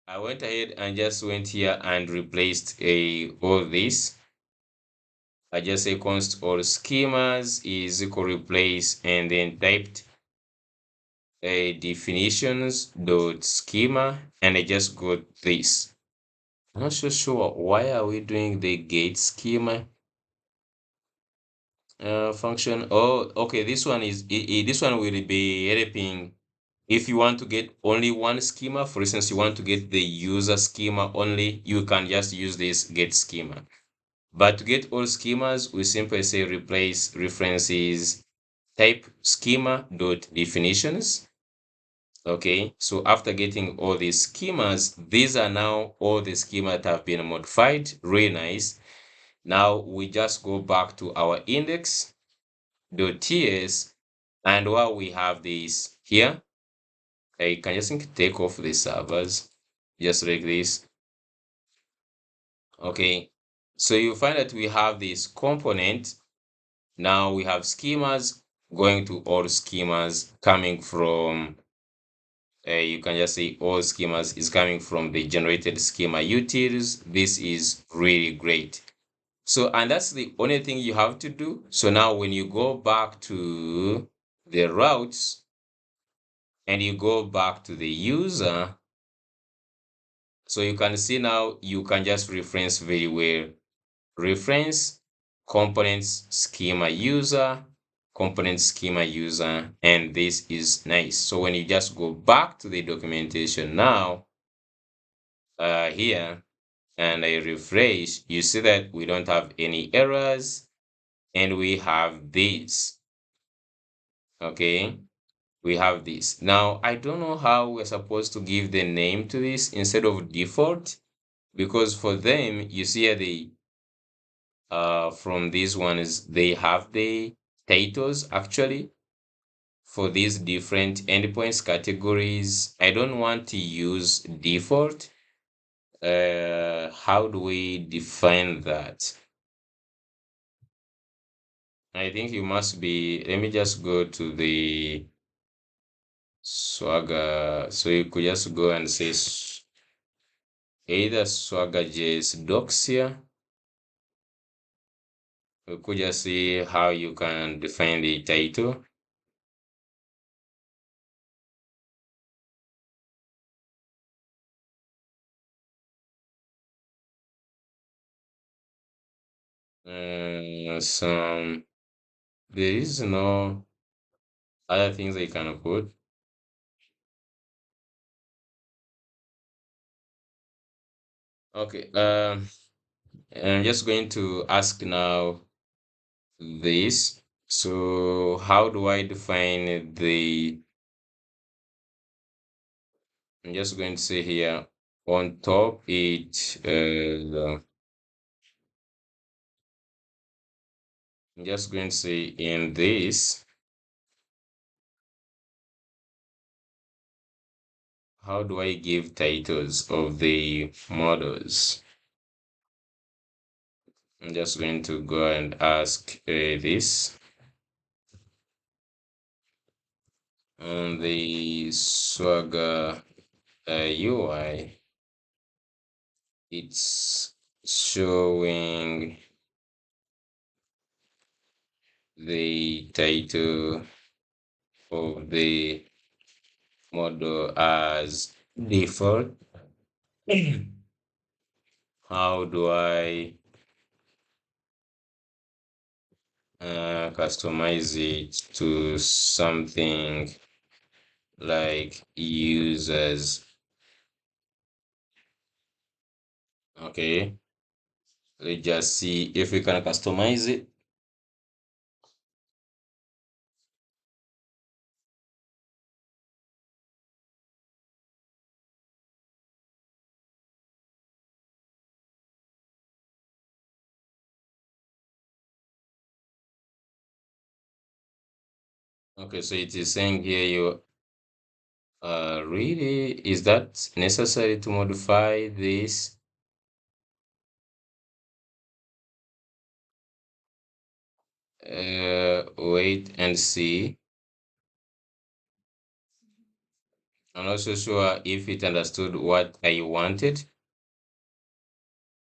I went ahead and just went here and replaced all this. I just say const or schemas is equal replace and then typed a definitions dot schema, and I just got this. I'm not so sure why are we doing the get schema function. Oh, okay, this one is this one will be helping if you want to get only one schema. For instance, you want to get the user schema only, you can just use this get schema. But to get all schemas, we simply say replace references type schema dot definitions. Okay, so after getting all these schemas, these are now all the schemas that have been modified. Really nice. Now we just go back to our index.ts, and while we have this here, I can just take off the servers, just like this. Okay, so you find that we have this component. Now we have schemas going to all schemas coming from, you can just say all schemas is coming from the generated schema utils. This is really great. So, and that's the only thing you have to do. So now when you go back to the routes and you go back to the user, so you can see now you can just reference very well. Reference components schema user, component schema user, and this is nice. So when you just go back to the documentation now, here, and I refresh, you see that we don't have any errors, and we have this. Okay, we have this. Now, I don't know how we're supposed to give the name to this instead of default, because for them, you see here the from these ones, they have the titles actually for these different endpoints categories. I don't want to use default. How do we define that? I think you must be, let me just go to the Swagger. So you could just go and say either Swagger.js docs here. We could just see how you can define the title. Some there is no other things I can put. Okay. I'm just going to ask now this. So how do I define the? I'm just going to say here on top it. I'm just going to say in this. How do I give titles of the models? I'm just going to go and ask this. On the Swagger UI, it's showing the title of the model as default. How do I customize it to something like users? Okay, let's just see if we can customize it. Okay, so it is saying here you really, is that necessary to modify this? Wait and see. I'm not so sure if it understood what I wanted.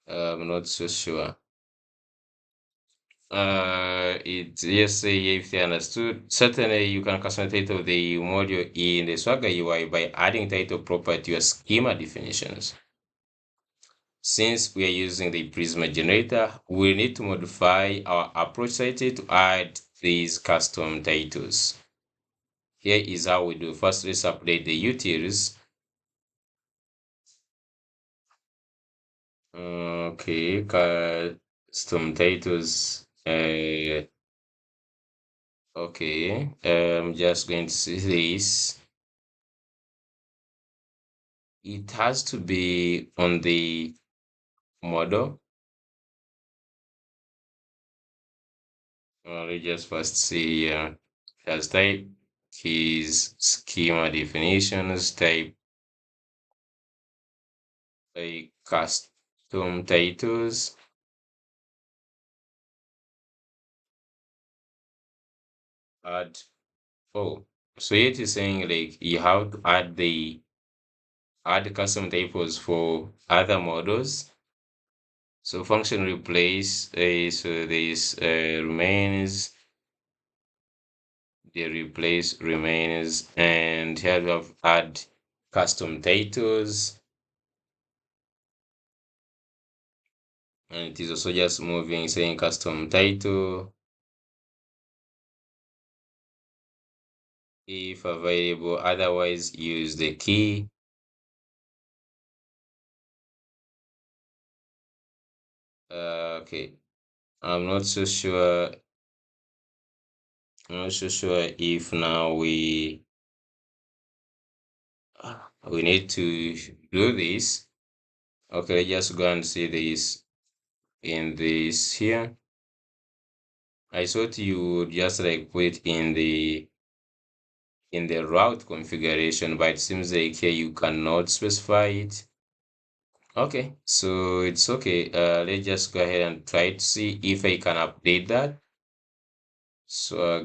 I'm not so sure. It yes, say if they understood. Certainly, you can customize title of the module in the Swagger UI by adding title proper to your schema definitions. Since we are using the Prisma generator, we need to modify our approach title to add these custom titles. Here is how we do. First, let's update the utils. Okay, custom titles. Okay, I'm just going to see this. It has to be on the model. Let's just first see has type keys, schema definitions, type like custom titles, add. Oh, so it is saying like you have to add custom titles for other models. So function replace so this remains, the replace remains, and here we have add custom titles, and it is also just moving saying custom title if available, otherwise use the key. Okay, I'm not so sure. I'm not so sure if now we need to do this. Okay, just go and see this in this here. I thought you would just like put it in the route configuration, but it seems like here you cannot specify it. Okay, so it's okay. Let's just go ahead and try to see if I can update that. So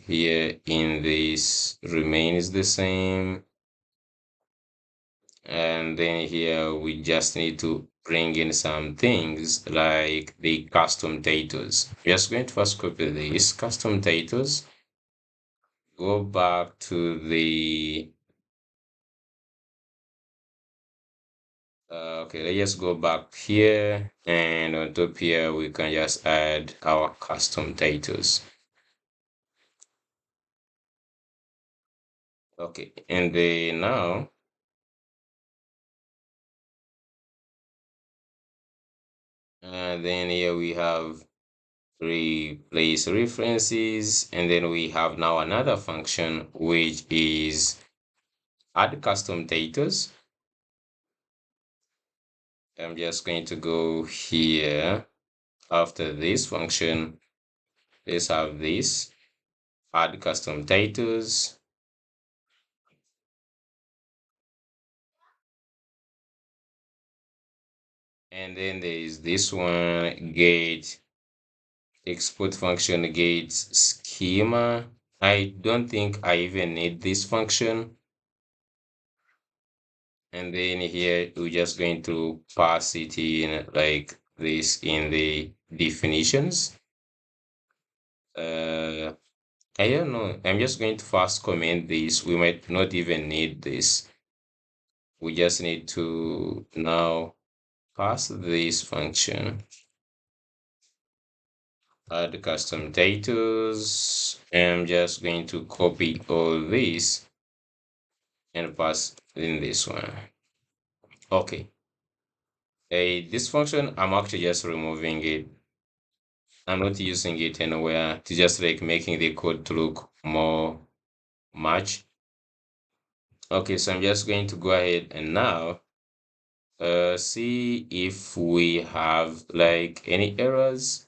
here in this remains the same. And then here we just need to bring in some things like the custom titles. We're just going to first copy these custom titles, go back to the okay, let's just go back here, and on top here we can just add our custom titles. Okay, and then now then here we have replace references, and then we have now another function which is add custom titles. I'm just going to go here after this function. Let's have this add custom titles, and then there is this one get export function get schema. I don't think I even need this function. And then here we're just going to pass it in like this in the definitions. I don't know. I'm just going to first comment this. We might not even need this. We just need to now pass this function, add custom titles. I'm just going to copy all this and pass in this one. Okay. This function, I'm actually just removing it. I'm not using it anywhere to just like making the code to look more match. Okay, so I'm just going to go ahead and now see if we have like any errors.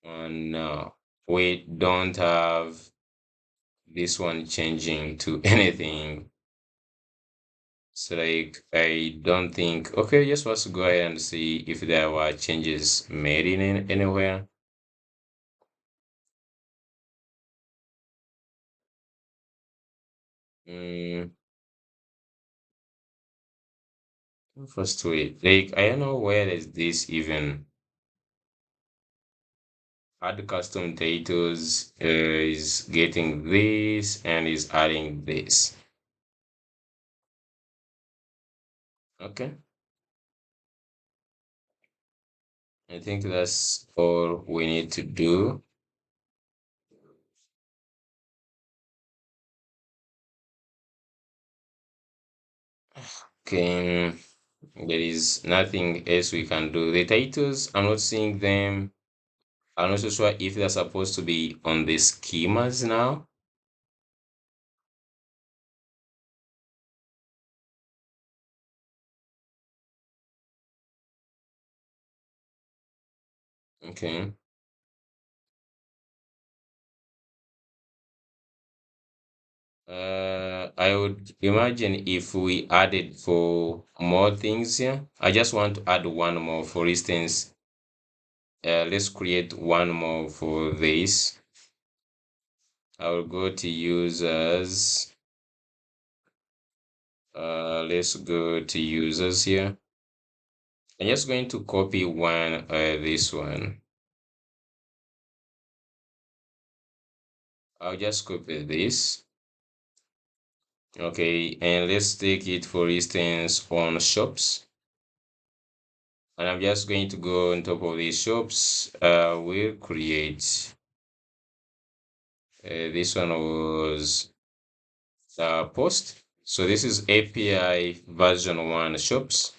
No, we don't have this one changing to anything. So like I don't think, okay, just want to go ahead and see if there were changes made in anywhere. Mm, first wait, like I don't know where is this even. Add custom titles is getting this and is adding this. Okay, I think that's all we need to do. Okay, there is nothing else we can do. The titles, I'm not seeing them. I'm not so sure if they're supposed to be on the schemas now. Okay. I would imagine if we added for more things here. I just want to add one more. For instance, let's create one more for this. I will go to users. Let's go to users here. I'm just going to copy this one. I'll just copy this. Okay, and let's take it for instance on shops. And I'm just going to go on top of these shops. We'll create this one was post. So this is API version 1 shops.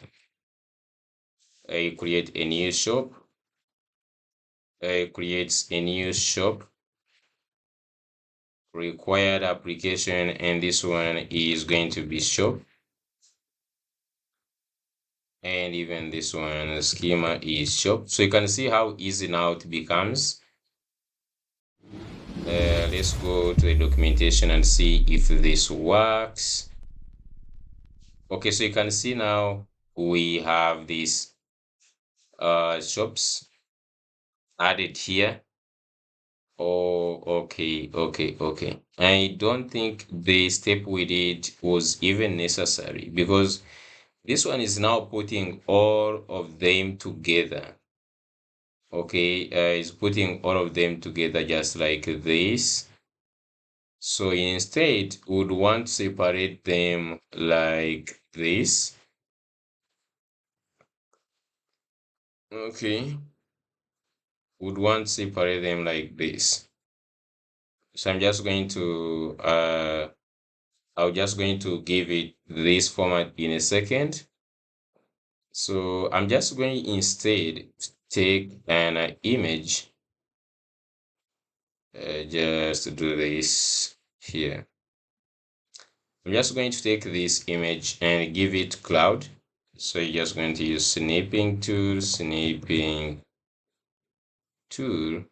I create a new shop. Creates a new shop required application, and this one is going to be shop, and even this one schema is shop. So you can see how easy now it becomes. Let's go to the documentation and see if this works. Okay, so you can see now we have these shops added here. Oh, okay. I don't think the step we did was even necessary because this one is now putting all of them together. Okay, it's putting all of them together just like this. So instead, would want to separate them like this. Okay, would want to separate them like this. So I'm just going to give it this format in a second. So I'm just going instead to take an image, just to do this here. I'm just going to take this image and give it cloud. So you're just going to use snipping tool,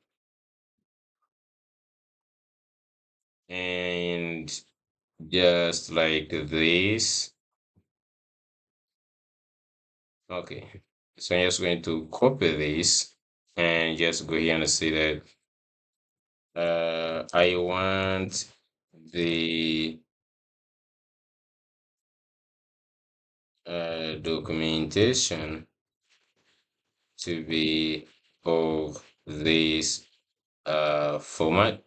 and just like this. Okay. So I'm just going to copy this and just go here and say that I want the documentation to be of this format.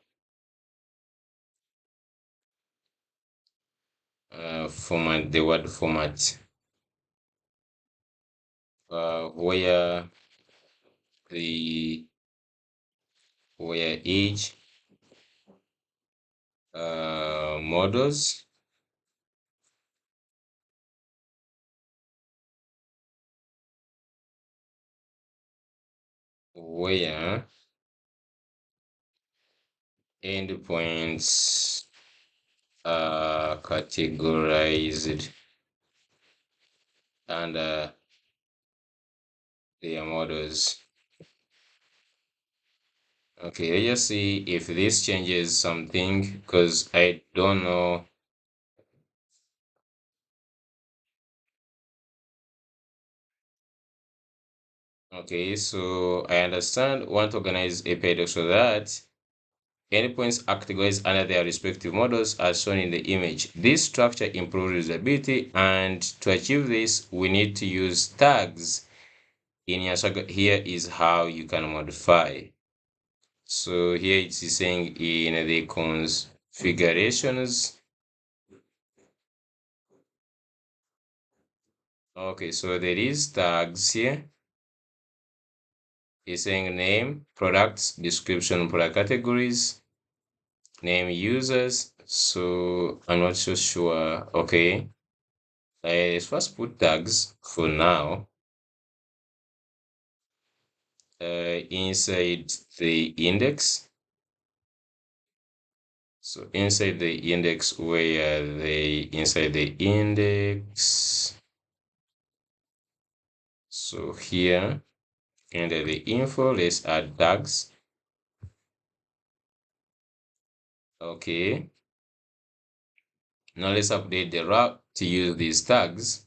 Format, the word format, where the where each models where endpoints are categorized under their models. Okay, let's just see if this changes something because I don't know. Okay, so I understand want to organize API so that endpoints are categorized under their respective models as shown in the image. This structure improves usability, and to achieve this, we need to use tags. In your circle, here is how you can modify. So here it is saying in the configurations. Okay, so there is tags here. It's saying name, products, description, product categories, name users. So I'm not so sure. Okay, let's first put tags for now. Inside the index. So inside the index, where they inside the index. So here under the info, let's add tags. Okay. Now let's update the route to use these tags.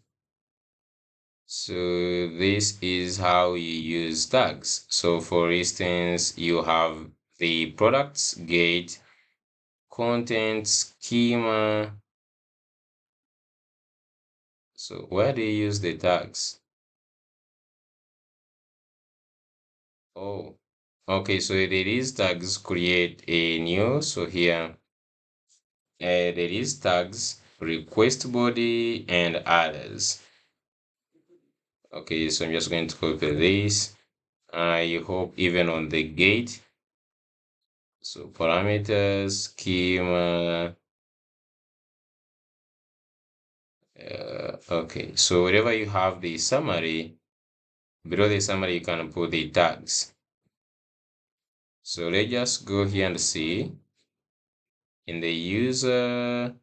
So this is how you use tags. So for instance, you have the products gate, content, schema. So where do you use the tags? Oh, okay. So there is tags create a new. So here there is tags request body and others. Okay, so I'm just going to copy this. I hope even on the gate. So parameters, schema. Okay, so wherever you have the summary, below the summary, you can put the tags. So let's just go here and see in the user.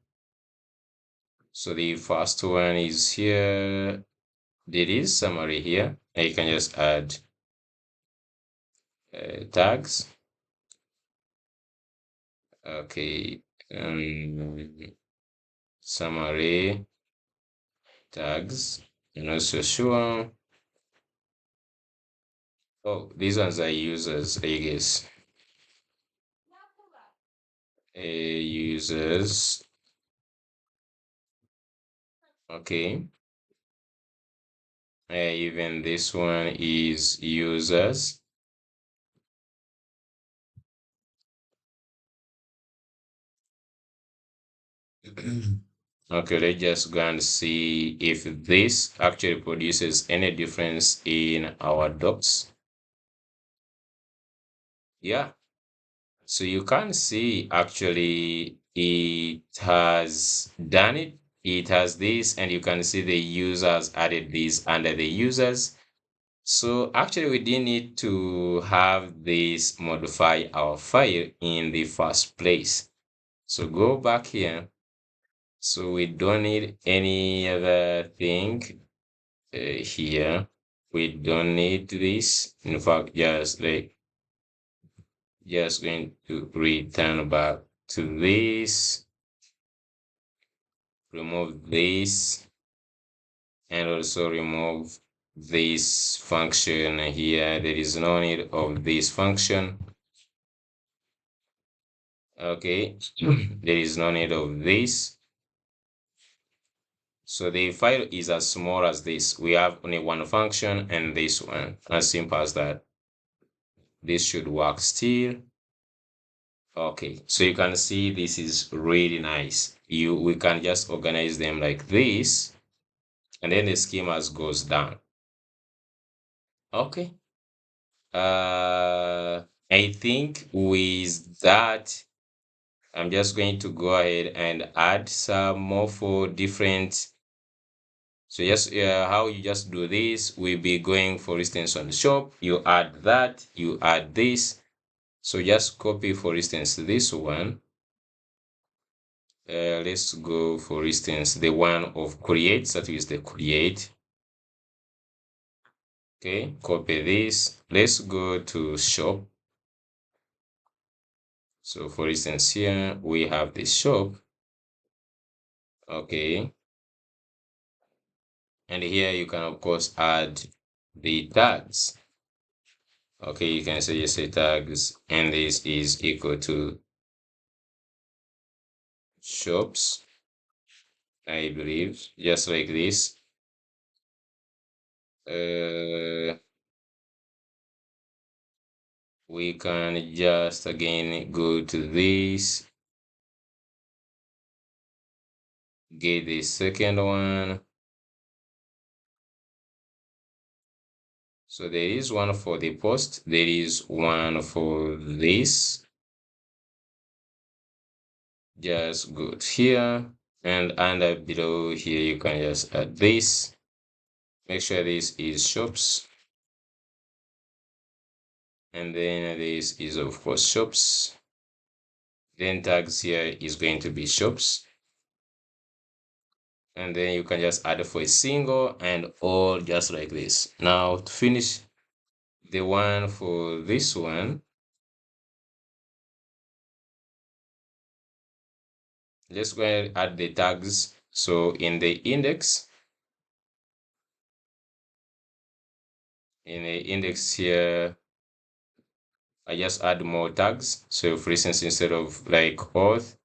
So the first one is here. There is summary here, and you can just add tags. Okay, summary tags. I'm not so sure. Oh, these ones are users, I guess. Users. Okay. Even this one is users. Okay, let's just go and see if this actually produces any difference in our docs. Yeah, so you can see actually it has done it. It has this, and you can see the users added this under the users. So actually we didn't need to have this modify our file in the first place. So go back here. So we don't need any other thing here. We don't need this. In fact, just going to return back to this, remove this, and also remove this function here. There is no need of this function. Okay, there is no need of this. So the file is as small as this. We have only one function and this one, as simple as that. This should work still. Okay, so you can see this is really nice. We can just organize them like this, and then the schemas goes down. Okay. I think with that, I'm just going to go ahead and add some more for different So just how you just do this, we'll be going, for instance, on the shop, you add that, you add this. So just copy, for instance, this one. Let's go, for instance, the one of create, that is the create. Okay, copy this. Let's go to shop. So for instance, here we have the shop. Okay. And here you can of course add the tags. Okay, you can say, you say tags, and this is equal to shops, I believe, just like this. We can just again go to this, get the second one. So there is one for the post, there is one for this. Just go here, and under below here you can just add this. Make sure this is shops, and then this is of course shops. Then tags here is going to be shops, and then you can just add for a single and all, just like this. Now to finish the one for this one, let's go ahead and add the tags. So in the index, here, I just add more tags. So for instance, instead of like auth,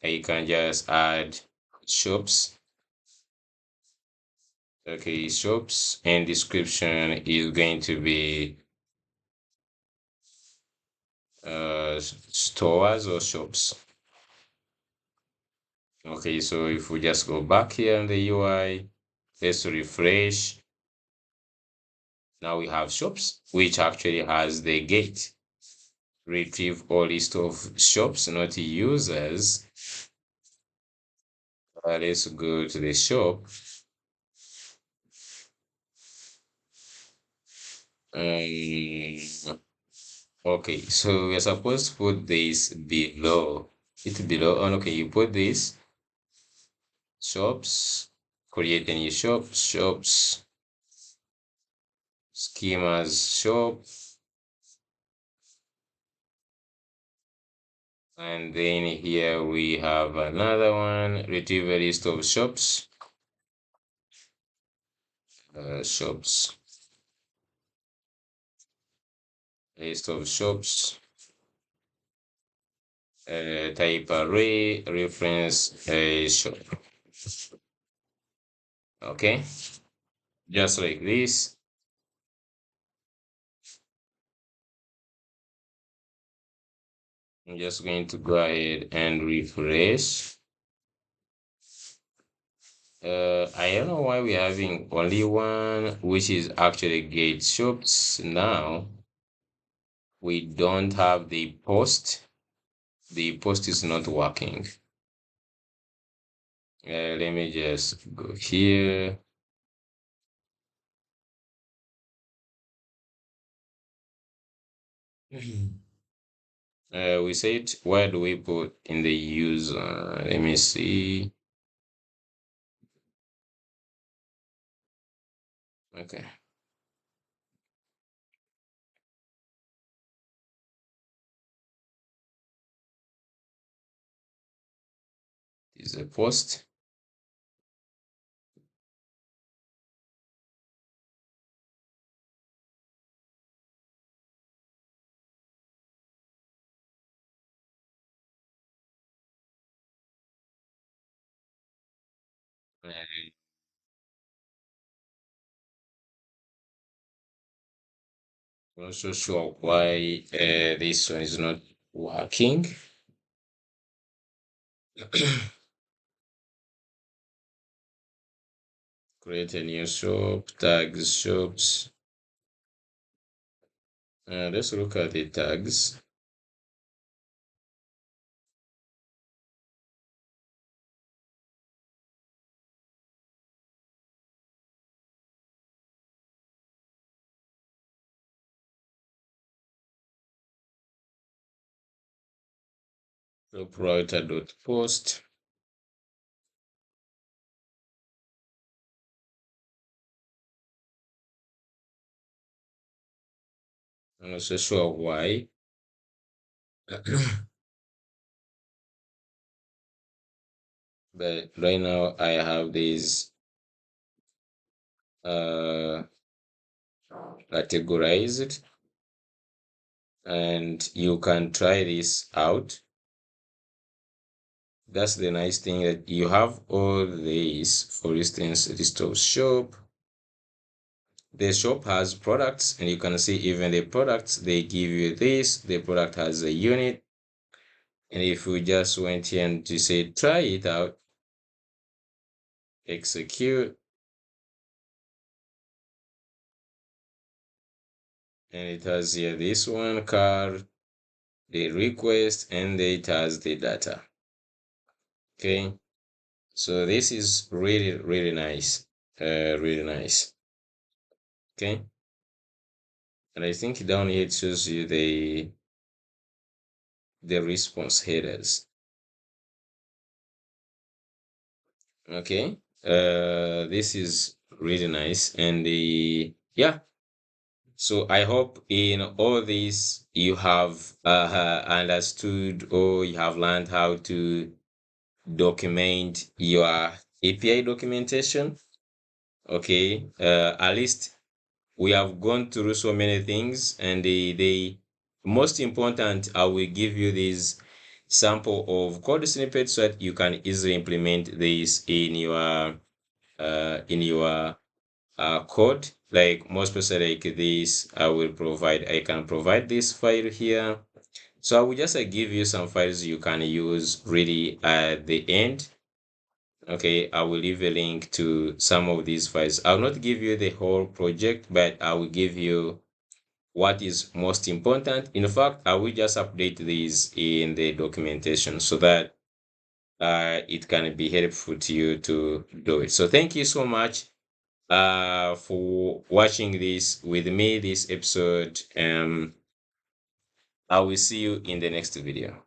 I can just add shops. Okay, shops, and description is going to be stores or shops. Okay, so if we just go back here in the UI, let's refresh. Now we have shops, which actually has the gate. Retrieve all list of shops, not users. Let's go to the shop. Okay, so we're supposed to put this below. It below. Oh, okay, you put this shops, create a new shop, shops, schemas shop, and then here we have another one, retrieve a list of shops, shops, list of shops, type array, reference a shop. Okay, just like this. I'm just going to go ahead and refresh. I don't know why we're having only one, which is actually gate shops. Now we don't have the post. The post is not working. Let me just go here. We said, where do we put in the user? Let me see. Okay. Is a post. Not so sure why this one is not working. Create a new shop, tags shops. Let's look at the tags. Shop router.post. I'm not so sure why. But right now I have this uh categorized, and you can try this out. That's the nice thing, that you have all these. For instance, the store shop. The shop has products, and you can see even the products, they give you this. The product has a unit. And if we just went here and to say try it out, execute, and it has here this one card, the request, and it has the data. Okay, so this is really, really nice. Really nice. Okay, and I think down here it shows you the response headers. Okay, this is really nice, and the yeah. So I hope in all this you have understood, or you have learned how to document your API documentation. Okay, at least we have gone through so many things, and the most important, I will give you this sample of code snippets so that you can easily implement this in your code. Like most especially like this, I can provide this file here. So I will just give you some files you can use really at the end. Okay, I will leave a link to some of these files. I'll not give you the whole project, but I will give you what is most important. In fact, I will just update these in the documentation so that it can be helpful to you to do it. So thank you so much for watching this with me, this episode. I will see you in the next video.